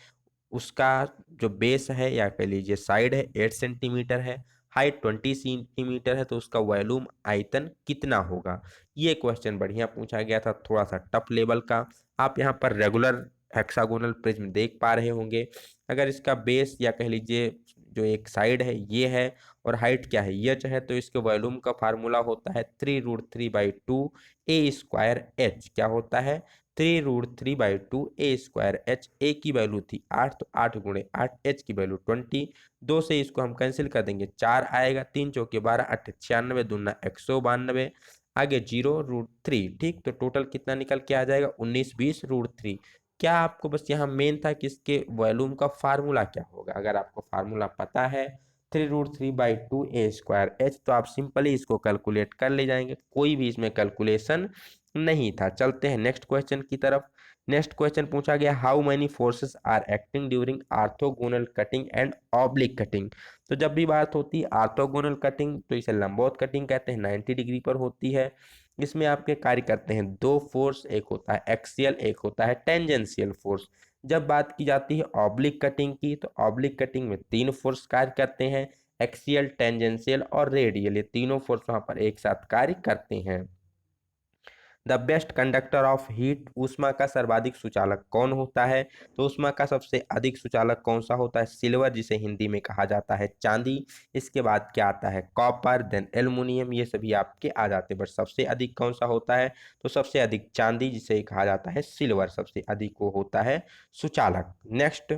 उसका जो बेस है या कह लीजिए साइड है 8 सेंटीमीटर है, हाइट 20 सेंटीमीटर है, तो उसका वॉल्यूम आयतन कितना होगा? ये क्वेश्चन बढ़िया पूछा गया था, थोड़ा सा टफ लेवल का। आप यहाँ पर रेगुलर हेक्सागोनल प्रिज्म देख पा रहे होंगे। अगर इसका बेस या कह लीजिए जो एक साइड है ये है और हाइट क्या है? ये है, तो इसके वॉल्यूम का फार्मूला होता है 3√3/2 A²H। क्या होता है? 3√3/2 A²H। ए की वैल्यू थी 8, तो 8 × 8, H की वैल्यू 20। 2 से इसको हम कैंसिल कर देंगे, 4 आएगा, 3 चौके 12, 8 96, दूना 192, आगे 0√3। ठीक, तो टोटल कितना निकल के आ जाएगा? 19 20√3। क्या आपको बस यहाँ मेन था कि इसके वॉल्यूम का फार्मूला क्या होगा? अगर आपको फार्मूला पता है 3√3/2 A²H, तो आप सिंपली इसको कैलकुलेट कर ले जाएंगे, कोई भी इसमें कैलकुलेशन नहीं था। चलते हैं नेक्स्ट क्वेश्चन की तरफ। नेक्स्ट क्वेश्चन पूछा गया, how many forces are acting during orthogonal cutting and oblique cutting? तो जब भी बात होती है आर्थोगोनल कटिंग, तो इसे लंबवत कटिंग कहते हैं, 90 डिग्री पर होती है। इसमें आपके कार्य करते हैं दो फोर्स, एक होता है एक्सियल, एक होता है टेंजेंशियल फोर्स। जब बात की जाती है ऑब्लिक कटिंग की, तो ऑब्लिक कटिंग में 3 फोर्स कार्य करते हैं, एक्सियल, टेंजेंशियल और रेडियल। ये तीनों फोर्स वहां पर एक साथ कार्य करते हैं। The best conductor of heat, ऊष्मा का सर्वाधिक सुचालक कौन होता है? तो ऊष्मा का सबसे अधिक सुचालक कौन सा होता है? सिल्वर, जिसे हिंदी में कहा जाता है चांदी। इसके बाद क्या आता है? कॉपर, देन एल्युमिनियम, ये सभी आपके आ जाते हैं। बट सबसे अधिक कौन सा होता है? तो सबसे अधिक चांदी, जिसे कहा जाता है सिल्वर, सबसे अधिक वो होता है सुचालक। Next,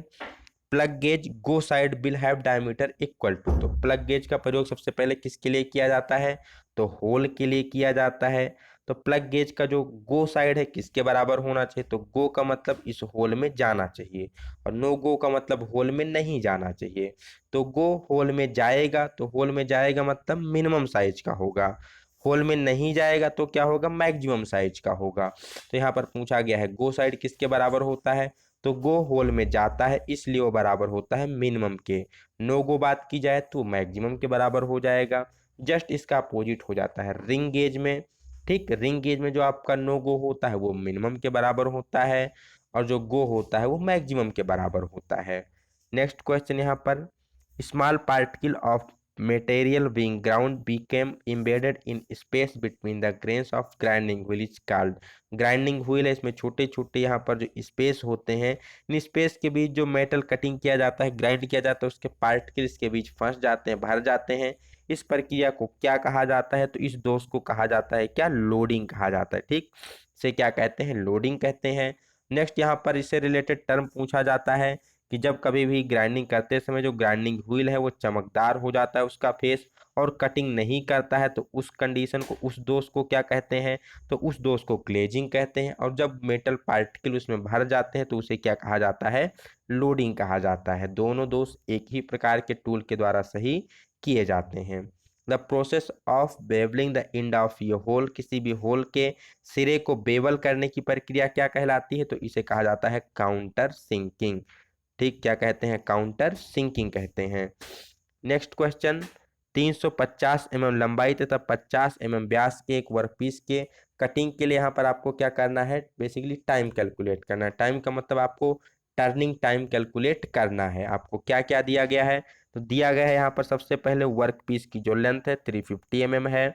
plug gauge go side will have diameter equal to, तो प्लग गेज का प्रयोग सबसे पहले किसके लिए किया जाता है? तो होल के लिए किया जाता है। तो प्लग गेज का जो गो साइड है किसके बराबर होना चाहिए? तो गो का मतलब इस होल में जाना चाहिए, और नो गो का मतलब होल में नहीं जाना चाहिए। तो गो होल में जाएगा, तो होल में जाएगा मतलब मिनिमम साइज का होगा, होल में नहीं जाएगा तो क्या होगा? मैक्सिमम साइज का होगा। तो यहाँ पर पूछा गया है गो साइड किसके बराबर होता है? तो गो होल में जाता है, इसलिए वो बराबर होता है मिनिमम के। नो गो बात की जाए तो मैक्सिमम के बराबर हो जाएगा। जस्ट इसका अपोजिट हो जाता है रिंग गेज में। ठीक, रिंग गेज में जो आपका नो गो होता है वो मिनिमम के बराबर होता है, और जो गो होता है वो मैक्सिमम के बराबर होता है। नेक्स्ट क्वेश्चन यहाँ पर, small particle of material being ground became embedded in space between the grains of grinding wheel is called। Grinding wheel है, इसमें छोटे छोटे यहाँ पर जो स्पेस होते हैं, इन स्पेस के बीच जो मेटल कटिंग किया जाता है, ग्राइंड किया जाता है, उसके पार्टिकल्स के बीच फंस जाते हैं, भर जाते हैं। इस प्रक्रिया को क्या कहा जाता है? तो इस दोष को कहा जाता है क्या? लोडिंग कहा जाता है। ठीक, से क्या कहते हैं? लोडिंग कहते हैं। नेक्स्ट यहाँ पर इससे रिलेटेड टर्म पूछा जाता है कि जब कभी भी ग्राइंडिंग करते समय जो ग्राइंडिंग व्हील है वो चमकदार हो जाता है उसका फेस, और कटिंग नहीं करता है, तो उस कंडीशन को, उस दोष को क्या कहते हैं? तो उस दोष को ग्लेजिंग कहते हैं। और जब मेटल पार्टिकल उसमें भर जाते हैं तो उसे क्या कहा जाता है? लोडिंग कहा जाता है। दोनों दोष एक ही प्रकार के टूल के द्वारा सही किए जाते हैं। The process of bevelling the end of a hole, किसी भी होल के सिरे को बेवल करने की प्रक्रिया क्या कहलाती है? तो इसे कहा जाता है काउंटर सिंकिंग। ठीक, क्या कहते हैं? काउंटर सिंकिंग कहते हैं। नेक्स्ट क्वेश्चन, 350 लंबाई तथा 50 व्यास के एक वर्कपीस के कटिंग के लिए यहाँ पर आपको क्या करना है? बेसिकली टाइम कैलकुलेट करना है। टाइम का मतलब आपको टर्निंग टाइम कैलकुलेट करना है। आपको क्या क्या दिया गया है? तो दिया गया है यहाँ पर सबसे पहले वर्क पीस की जो लेंथ है 350 है,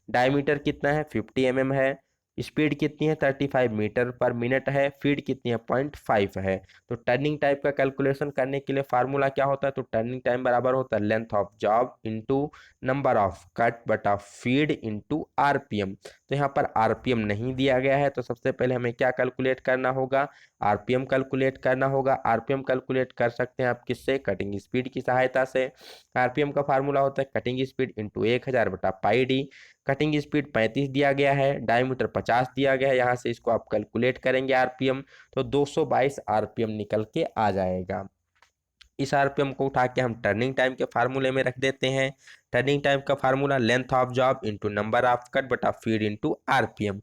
डायमीटर कितना है? 50 है, स्पीड कितनी है? 35 मीटर पर मिनट है, फीड कितनी है? 0.5 है। तो टर्निंग टाइम का कैलकुलेशन करने के लिए फार्मूला क्या होता है? तो टर्निंग टाइम बराबर होता है length of job into number of cut बटा फीड इंटू आरपीएम। तो यहाँ पर आरपीएम नहीं दिया गया है, तो सबसे पहले हमें क्या कैलकुलेट करना होगा? आरपीएम कैलकुलेट करना होगा। आरपीएम कैलकुलेट कर सकते हैं आप किससे? कटिंग स्पीड की सहायता से। आरपीएम का फार्मूला होता है कटिंग स्पीड इंटू 1000 बटा पाई डी। कटिंग स्पीड 35 दिया गया है, डायमीटर 50 दिया गया है, यहाँ से इसको आप कैलकुलेट करेंगे आरपीएम, तो 222 आरपीएम निकल के आ जाएगा। इस आरपीएम को उठा के हम टर्निंग टाइम के फार्मूले में रख देते हैं। टर्निंग टाइम का formula length of job into number of cut बटा फीड इंटू आरपीएम।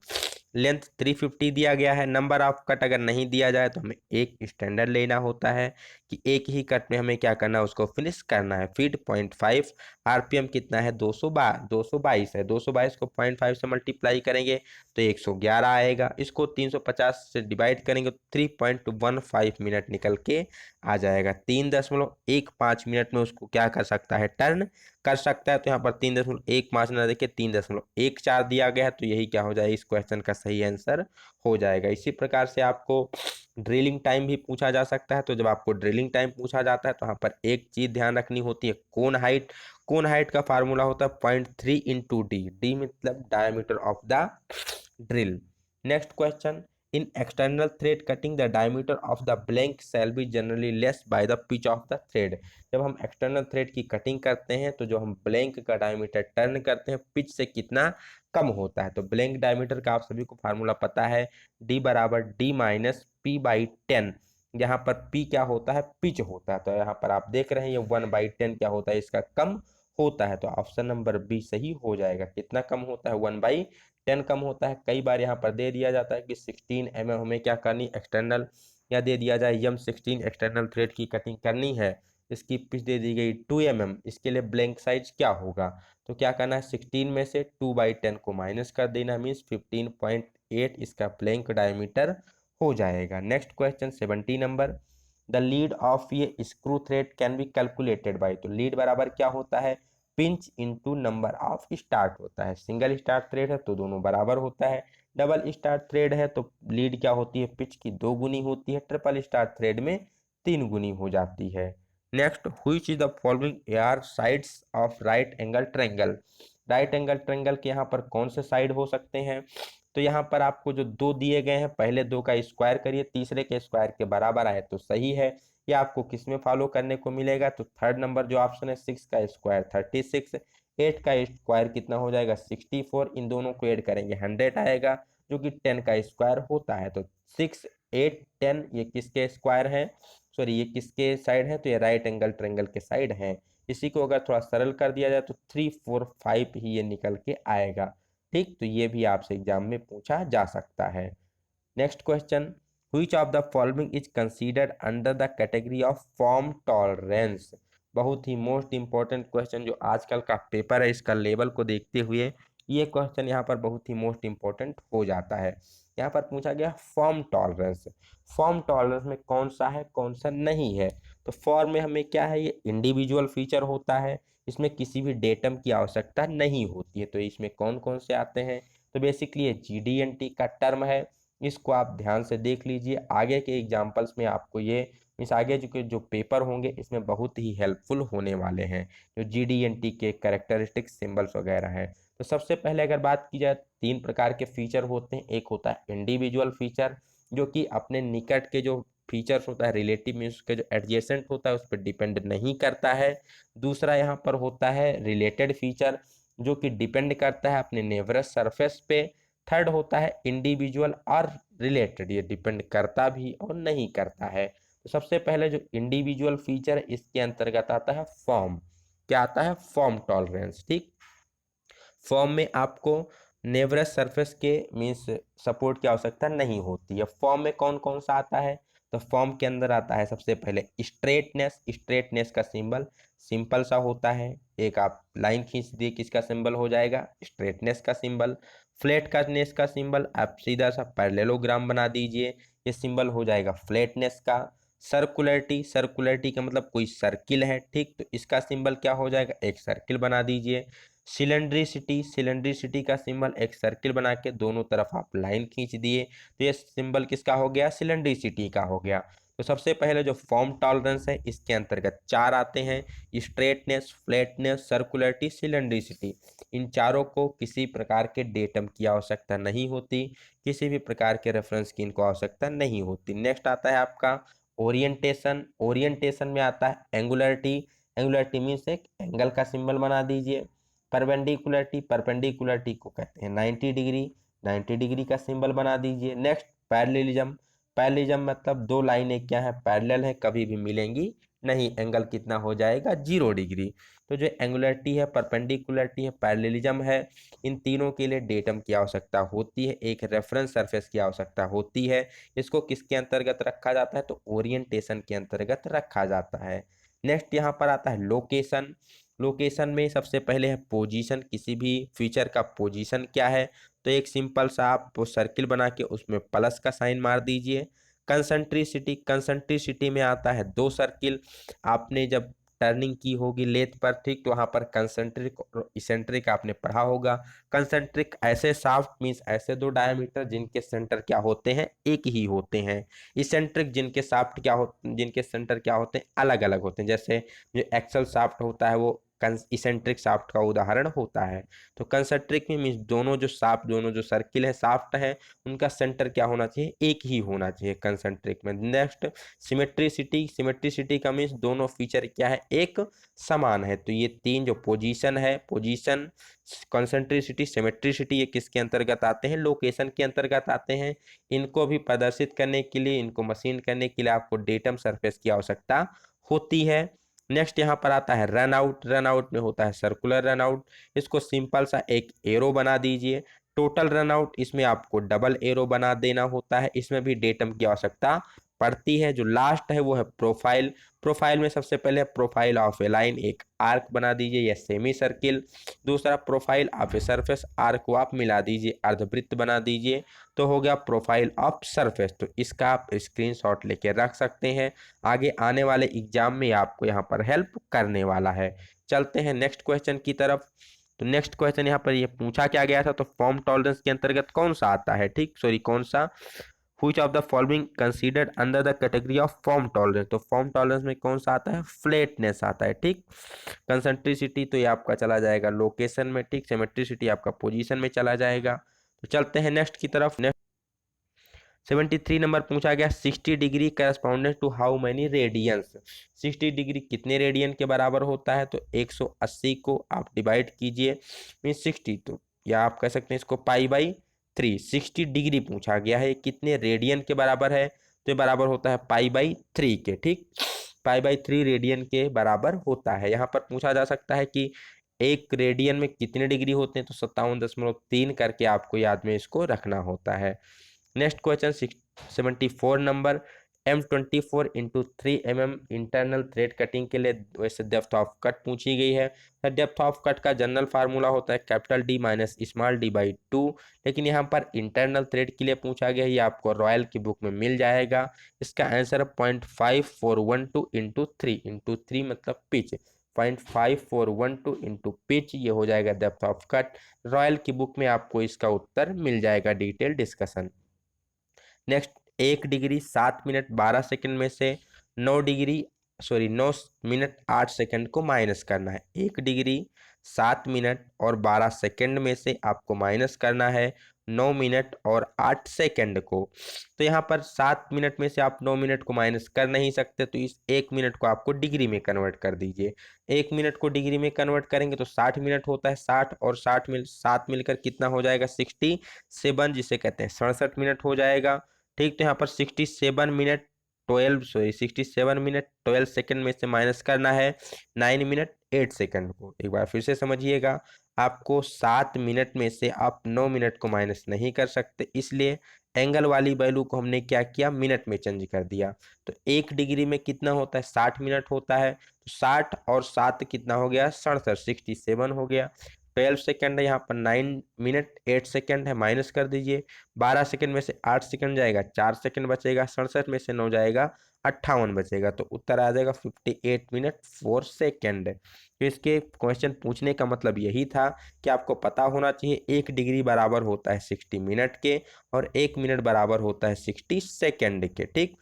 लेंथ 350 दिया गया है, नंबर ऑफ कट अगर नहीं दिया जाए तो हमें एक स्टैंडर्ड लेना होता है कि एक ही कट में हमें क्या करना है? उसको फिनिश करना है। फीड 0.5, आरपीएम कितना है? 222 है, 222 को 0.5 से मल्टीप्लाई करेंगे तो 111 आएगा। इसको 350 से डिवाइड करेंगे तो 3.15 मिनट निकल के आ जाएगा। 3.15 मिनट में उसको क्या कर सकता है? टर्न कर सकता है। तो यहाँ पर 3.15 ना देके 3.14 दिया गया है, तो यही क्या हो जाएगा? इस क्वेश्चन का सही आंसर हो जाएगा। इसी प्रकार से आपको ड्रिलिंग टाइम भी पूछा जा सकता है। तो जब आपको ड्रिलिंग टाइम पूछा जाता है तो यहाँ पर एक चीज ध्यान रखनी होती है, कोन हाइट। कोन हाइट का फार्मूला होता है 0.3 इंटू डी। डी मतलब diameter of the drill. Next question, in external thread cutting the diameter of the blank shall be generally less by the pitch of the thread। जब हम एक्सटर्नल थ्रेड की कटिंग करते हैं तो जो हम ब्लैंक का डायमीटर टर्न करते हैं पिच से कितना कम होता है? तो ब्लैंक डायमीटर का आप सभी को फार्मूला पता है, d बराबर d माइनस पी बाई 10। यहाँ पर p क्या होता है? पिच होता है। तो यहाँ पर आप देख रहे हैं ये 1/10 क्या होता है? इसका कम होता है। तो ऑप्शन नंबर बी सही हो जाएगा। कितना कम होता है? 1/10 कम होता है। कई बार यहाँ पर दे दिया जाता है कि 16 हमें क्या करनी? एक्सटर्नल, या दे दिया जाए M16 एक्सटर्नल थ्रेड की कटिंग करनी है, इसकी पिच दे दी गई 2 इसके लिए ब्लैंक साइज क्या होगा? तो क्या करना है? 16 में से 2/10 को माइनस कर देना, मीन्स 15.8 इसका ब्लैंक डायमीटर हो जाएगा। Next question 70 number, the lead of ये screw thread can be calculated by. तो लीड बराबर क्या होता है? Pitch into number of start होता है। सिंगल स्टार्ट थ्रेड है तो दोनों बराबर होता है, डबल स्टार्ट थ्रेड है तो लीड क्या होती है? पिच की 2 गुनी होती है, ट्रिपल स्टार्ट थ्रेड में 3 गुनी हो जाती है। Next, which is the following are sides of right angle triangle. Right angle triangle के यहाँ पर कौन से साइड हो सकते हैं? तो यहाँ पर आपको जो दो दिए गए हैं, पहले दो का स्क्वायर करिए, तीसरे के स्क्वायर के बराबर आए तो सही है। ये आपको किस में फॉलो करने को मिलेगा? तो थर्ड नंबर जो ऑप्शन है, 6 का स्क्वायर 36, 8 का स्क्वायर कितना हो जाएगा? 64। इन दोनों को ऐड करेंगे 100 आएगा, जो कि 10 का स्क्वायर होता है। तो 6, 8, 10 ये किसके स्क्वायर है? सॉरी, ये किसके साइड है? तो ये राइट एंगल ट्रायंगल के साइड है। इसी को अगर थोड़ा सरल कर दिया जाए तो 3, 4, 5 ही ये निकल के आएगा। ठीक, तो ये भी आपसे एग्जाम में पूछा जा सकता है। Next question, which of the following is considered under the category of form tolerance। बहुत ही मोस्ट इंपॉर्टेंट क्वेश्चन जो आजकल का पेपर है, इसका लेवल को देखते हुए ये क्वेश्चन यहाँ पर बहुत ही मोस्ट इंपॉर्टेंट हो जाता है। यहाँ पर पूछा गया फॉर्म टॉलरेंस, फॉर्म टॉलरेंस में कौन सा है कौन सा नहीं है। तो फॉर्म में हमें क्या है, ये इंडिविजुअल फीचर होता है, इसमें किसी भी डेटम की आवश्यकता नहीं होती है। तो इसमें कौन कौन से आते हैं, तो बेसिकली ये GD&T का टर्म है, इसको आप ध्यान से देख लीजिए। आगे के एग्जाम्पल्स में आपको ये इस आगे जो पेपर होंगे इसमें बहुत ही हेल्पफुल होने वाले हैं, जो GD&T के कैरेक्टरिस्टिक सिंबल्स वगैरह हैं। तो सबसे पहले अगर बात की जाए, तीन प्रकार के फीचर होते हैं। एक होता है इंडिविजुअल फीचर, जो कि अपने निकट के जो फीचर्स होता है, रिलेटिव मीन्स के जो एडजेसेंट होता है उस पर डिपेंड नहीं करता है। दूसरा यहाँ पर होता है रिलेटेड फीचर, जो कि डिपेंड करता है अपने नेबरस सरफेस पे। थर्ड होता है इंडिविजुअल और रिलेटेड, ये डिपेंड करता भी और नहीं करता है। तो सबसे पहले जो इंडिविजुअल फीचर है इसके अंतर्गत आता है फॉर्म। क्या आता है, फॉर्म टॉलरेंस। ठीक, फॉर्म में आपको नेबरस सरफेस के मीन्स सपोर्ट की आवश्यकता नहीं होती है। फॉर्म में कौन कौन सा आता है, तो फॉर्म के अंदर आता है सबसे पहले स्ट्रेटनेस, स्ट्रेटनेस का सिंबल सिंपल सा होता है, एक आप लाइन खींच दिए किसका सिंबल हो जाएगा, स्ट्रेटनेस का सिंबल। फ्लैट का नेस का सिंबल आप सीधा सा पैरेललोग्राम बना दीजिए, ये सिंबल हो जाएगा फ्लैटनेस का। सर्कुलरिटी, सर्कुलरिटी का मतलब कोई सर्किल है, ठीक, तो इसका सिंबल क्या हो जाएगा, एक सर्किल बना दीजिए। सिलेंड्रिसिटी, सिलेंड्रिसिटी का सिंबल एक सर्किल बना के दोनों तरफ आप लाइन खींच दिए, तो ये सिंबल किसका हो गया, सिलेंड्रिसिटी का हो गया। तो सबसे पहले जो फॉर्म टॉलरेंस है इसके अंतर्गत चार आते हैं, स्ट्रेटनेस, फ्लैटनेस, सर्कुलरिटी, सिलेंड्रिसिटी। इन चारों को किसी प्रकार के डेटम की आवश्यकता नहीं होती, किसी भी प्रकार के रेफरेंस की इनको आवश्यकता नहीं होती। नेक्स्ट आता है आपका ओरिएंटेशन, ओरिएंटेशन में आता है एंगुलरिटी, एंगुलरिटी मीन्स एक एंगल का सिंबल बना दीजिए। परपेंडिकुलरिटी, परपेंडिकुलरिटी को कहते हैं 90 डिग्री, 90 डिग्री का सिंबल बना दीजिए। नेक्स्ट पैरेललिज्म, पैरेललिज्म मतलब दो लाइनें क्या है, पैरेलल है, कभी भी मिलेंगी नहीं, एंगल कितना हो जाएगा, 0 डिग्री। तो जो एंगुलरिटी है, परपेंडिकुलरिटी है, पैरेललिज्म है, इन तीनों के लिए डेटम की आवश्यकता होती है, एक रेफरेंस सरफेस की आवश्यकता होती है। इसको किसके अंतर्गत रखा जाता है, तो ओरिएंटेशन के अंतर्गत रखा जाता है। नेक्स्ट यहाँ पर आता है लोकेशन, लोकेशन में सबसे पहले है पोजीशन, किसी भी फीचर का पोजीशन क्या है, तो एक सिंपल सा आप सर्किल बना के उसमें प्लस का साइन मार दीजिए। कंसंट्रिसिटी, कंसंट्रिसिटी में आता है दो सर्किल, आपने जब टर्निंग की होगी लेथ पर, ठीक, तो वहां पर कंसंट्रिक और इसेंट्रिक आपने पढ़ा होगा। कंसंट्रिक ऐसे शाफ्ट मीन्स ऐसे दो डायमीटर जिनके सेंटर क्या होते हैं, एक ही होते हैं। इसेंट्रिक जिनके शाफ्ट क्या हो, जिनके सेंटर क्या होते हैं, अलग अलग होते हैं। जैसे जो एक्सल शाफ्ट होता है वो इसेंट्रिक शाफ्ट का उदाहरण होता है। तो कंसंट्रिक में मीन्स दोनों जो शाफ्ट, दोनों जो सर्किल है शाफ्ट है, उनका सेंटर क्या होना चाहिए, एक ही होना चाहिए कंसंट्रिक में। नेक्स्ट सिमेट्रिसिटी, सिमेट्रिसिटी का मीन्स दोनों फीचर क्या है, एक समान है। तो ये तीन जो पोजीशन है, पोजीशन, कंसंट्रिसिटी, सिमेट्रिसिटी, ये किसके अंतर्गत आते हैं, लोकेशन के अंतर्गत आते हैं। इनको भी प्रदर्शित करने के लिए, इनको मशीन करने के लिए आपको डेटम सरफेस की आवश्यकता होती है। नेक्स्ट यहाँ पर आता है रन आउट, रन आउट में होता है सर्कुलर रन आउट, इसको सिंपल सा एक एरो बना दीजिए। टोटल रन आउट, इसमें आपको डबल एरो बना देना होता है, इसमें भी डेटम की आवश्यकता पड़ती है। जो लास्ट है वो है प्रोफाइल, प्रोफाइल में सबसे पहले प्रोफाइल ऑफ ए लाइन, एक आर्क बना दीजिए या सेमी सर्किल। दूसरा profile of a surface, arc को आप मिला दीजिए, अर्धवृत्त बना दीजिए, तो हो गया प्रोफाइल ऑफ सरफेस। तो इसका आप स्क्रीनशॉट लेके रख सकते हैं, आगे आने वाले एग्जाम में आपको यहाँ पर हेल्प करने वाला है। चलते हैं नेक्स्ट क्वेश्चन की तरफ। तो नेक्स्ट क्वेश्चन यहाँ पर ये पूछा क्या गया था, तो फॉर्म टॉलरेंस के अंतर्गत कौन सा आता है, ठीक, सॉरी कौन सा, which of the following considered under the category of form tolerance, तो फॉर्म टॉलरेंस में कौन सा आता है, फ्लैटनेस आता है, ठीक। कंसंट्रिसिटी तो ये आपका चला जाएगा लोकेशन में, ठीक। सिमेट्रिसिटी आपका पोजीशन में चला जाएगा। तो चलते हैं नेक्स्ट की तरफ। नेक्स्ट 73 नंबर पूछा गया, 60 degree correspondent to how many radians, 60 degree कितने रेडियन के बराबर होता है, तो 180 को आप डिवाइड कीजिए मीन 60, तो या आप कह सकते हैं इसको पाई/3। 60 डिग्री पूछा गया है, कितने रेडियन के बराबर है, तो ये बराबर होता है पाई/3 के, ठीक, पाई/3 रेडियन के बराबर होता है। यहाँ पर पूछा जा सकता है कि एक रेडियन में कितने डिग्री होते हैं, तो 57.3 करके आपको याद में इसको रखना होता है। Next question 74 number, M24 into 3 mm internal thread cutting के लिए वैसे डेप्थ ऑफ कट पूछी गई है। डेप्थ ऑफ कट का जनरल फार्मूला होता है capital D minus small d by 2, लेकिन यहाँ पर इंटरनल थ्रेड के लिए पूछा गया है, ये आपको रॉयल की बुक में मिल जाएगा। इसका आंसर 0.5412 इंटू थ्री मतलब पिच, 0.5412 इंटू पिच, ये हो जाएगा डेप्थ ऑफ कट। रॉयल की बुक में आपको इसका उत्तर मिल जाएगा, detail discussion. Next, 1 degree 7 minute 12 second में से 9 मिनट 8 सेकंड को माइनस करना है। 1 डिग्री 7 मिनट और 12 सेकंड में से आपको माइनस करना है 9 मिनट और 8 सेकंड को। तो यहाँ पर 7 मिनट में से आप 9 मिनट को माइनस कर नहीं सकते, तो इस 1 मिनट को आपको डिग्री में कन्वर्ट कर दीजिए। 1 मिनट को डिग्री में कन्वर्ट करेंगे तो 60 मिनट होता है। 60 और 7 मिलकर कितना हो जाएगा, 67, जिसे कहते हैं 67 मिनट हो जाएगा। ठीक, तो यहाँ पर 67 मिनट 12 सेकंड में से माइनस करना है 9 मिनट 8 सेकंड को। एक बार फिर से समझिएगा, आपको 7 मिनट में से आप 9 मिनट को माइनस नहीं कर सकते, इसलिए एंगल वाली वैल्यू को हमने क्या किया, मिनट में चेंज कर दिया। तो 1 डिग्री में कितना होता है, 60 मिनट होता है। तो 60 और 7 कितना हो गया, 67, 67 हो गया। 12 सेकंड है, यहाँ पर 9 मिनट 8 सेकंड है, माइनस कर दीजिए। 12 सेकंड में से 8 सेकंड जाएगा, 4 सेकंड बचेगा। 67 में से 9 जाएगा, 58 बचेगा। तो उत्तर आ जाएगा 58 मिनट 4 सेकंड। तो इसके क्वेश्चन पूछने का मतलब यही था कि आपको पता होना चाहिए 1 डिग्री बराबर होता है 60 मिनट के, और 1 मिनट बराबर होता है 60 सेकंड के। ठीक,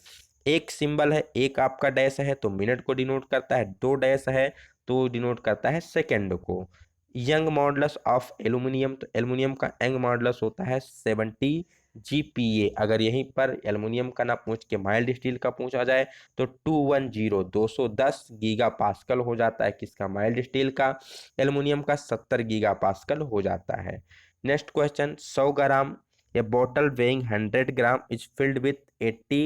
एक सिंबल है, एक आपका डैश है तो मिनट को डिनोट करता है, 2 डैश है तो डिनोट करता है सेकंड को। यंग मॉडुलस ऑफ एल्यूमिनियम, तो एल्यूमिनियम का यंग मॉडुलस होता है 70 GPa। अगर यहीं पर एल्यूमिनियम का ना पूछ के माइल्ड स्टील का पूछा जाए तो 210 गीगा पास्कल हो जाता है, किसका, माइल्ड स्टील का। एल्यूमिनियम का 70 गीगा पास्कल हो जाता है। Next question, 100 gram, A bottle weighing 100 gram is filled with 80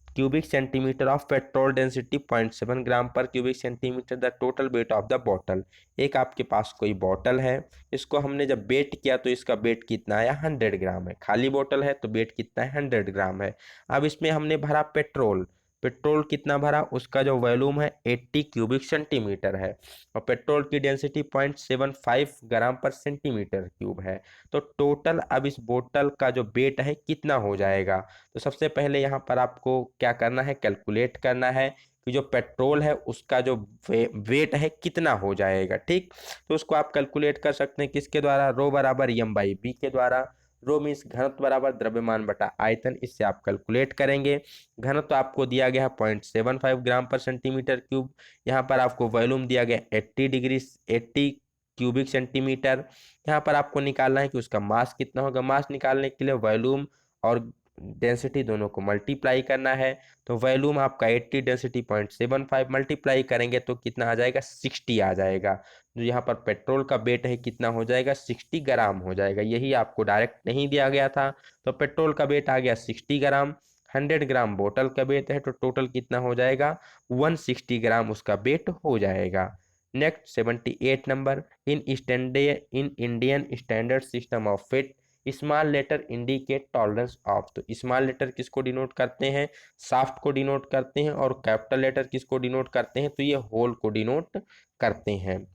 cubic centimeter of petrol density 0.7 ग्राम पर cubic centimetre the total weight of the bottle. एक आपके पास कोई बॉटल है, इसको हमने जब वेट किया तो इसका वेट कितना आया, 100 ग्राम है। खाली बॉटल है तो वेट कितना है, 100 ग्राम है। अब इसमें हमने भरा पेट्रोल, पेट्रोल कितना भरा, उसका जो वॉल्यूम है 80 क्यूबिक सेंटीमीटर है, और पेट्रोल की डेंसिटी 0.75 ग्राम पर सेंटीमीटर क्यूब है। तो टोटल अब इस बोतल का जो वेट है कितना हो जाएगा। तो सबसे पहले यहाँ पर आपको क्या करना है, कैलकुलेट करना है कि जो पेट्रोल है उसका जो वेट है कितना हो जाएगा। ठीक, तो उसको आप कैलकुलेट कर सकते हैं किसके द्वारा, रो बराबर एम बाई बी के द्वारा। रो मीन्स घनत्व बराबर द्रव्यमान बटा आयतन, इससे आप कैलकुलेट करेंगे। घनत्व आपको दिया गया है 0.75 ग्राम पर सेंटीमीटर क्यूब। यहाँ पर आपको वॉल्यूम दिया गया 80 क्यूबिक सेंटीमीटर। यहाँ पर आपको निकालना है कि उसका मास कितना होगा। मास निकालने के लिए वॉल्यूम और डेंसिटी दोनों को मल्टीप्लाई करना है। तो वॉल्यूम आपका 80, डेंसिटी 0.75, मल्टीप्लाई करेंगे तो कितना आ जाएगा, 60 आ जाएगा। जो यहाँ पर पेट्रोल का वेट है कितना हो जाएगा, 60 ग्राम हो जाएगा। यही आपको डायरेक्ट नहीं दिया गया था। तो पेट्रोल का वेट आ गया 60 ग्राम, 100 ग्राम बोतल का वेट है, तो टोटल कितना हो जाएगा, 160 ग्राम उसका वेट हो जाएगा। Next 78 number, in Indian standard system of fit small letter indicate tolerance of. तो स्मॉल लेटर किसको डिनोट करते हैं, शाफ्ट को डिनोट करते हैं, और कैपिटल लेटर किसको डिनोट करते हैं, तो ये होल को डिनोट करते हैं।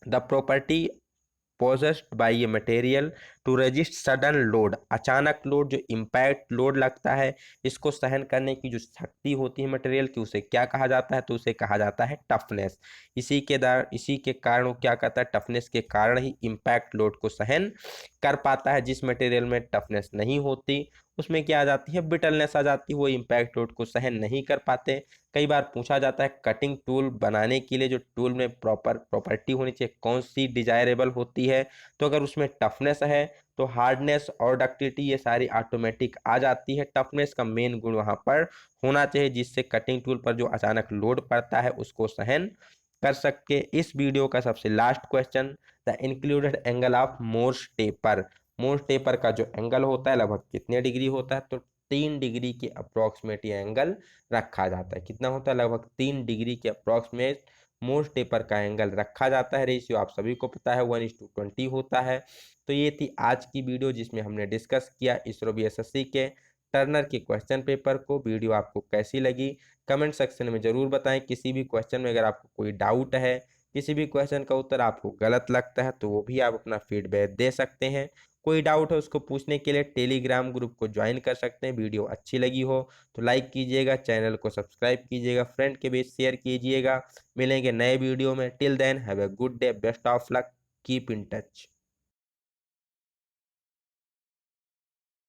The property possessed by a material to resist sudden load, अचानक लोड, जो इम्पैक्ट लोड लगता है, इसको सहन करने की जो शक्ति होती है मटेरियल की, उसे क्या कहा जाता है, तो उसे कहा जाता है टफनेस। इसी के कारण वो क्या कहता है, टफनेस के कारण ही इम्पैक्ट लोड को सहन कर पाता है। जिस मटेरियल में टफनेस नहीं होती उसमें क्या आ जाती है, ब्रिटलनेस आ जाती है, वो इम्पैक्ट लोड को सहन नहीं कर पाते। कई बार पूछा जाता है कटिंग टूल बनाने के लिए जो टूल में प्रॉपर प्रॉपर्टी होनी चाहिए कौन सी डिजायरेबल होती है, तो अगर उसमें टफनेस है तो हार्डनेस और डक्टिलिटी ये सारी ऑटोमेटिक आ जाती है। टफनेस का मेन गुण वहां पर होना चाहिए, जिससे कटिंग टूल पर जो अचानक लोड पड़ता है उसको सहन कर सके। इस वीडियो का सबसे last question, the included angle of Morse taper. Morse taper का जो एंगल होता है लगभग कितने डिग्री होता है, तो 3 डिग्री के अप्रोक्सीमेट ये एंगल रखा जाता है। कितना होता है, लगभग 3 डिग्री के अप्रोक्सीमेट मोर्स टेपर का एंगल रखा जाता है। रेशियो आप सभी को पता है 1:20 होता है। तो ये थी आज की वीडियो जिसमें हमने डिस्कस किया इसरो BSSC के टर्नर के क्वेश्चन पेपर को। वीडियो आपको कैसी लगी कमेंट सेक्शन में ज़रूर बताएं। किसी भी क्वेश्चन में अगर आपको कोई डाउट है, किसी भी क्वेश्चन का उत्तर आपको गलत लगता है, तो वो भी आप अपना फीडबैक दे सकते हैं। कोई डाउट है उसको पूछने के लिए टेलीग्राम ग्रुप को ज्वाइन कर सकते हैं। वीडियो अच्छी लगी हो तो लाइक कीजिएगा, चैनल को सब्सक्राइब कीजिएगा, फ्रेंड के बीच शेयर कीजिएगा। मिलेंगे नए वीडियो में। Till then have a good day, best of luck, keep in touch.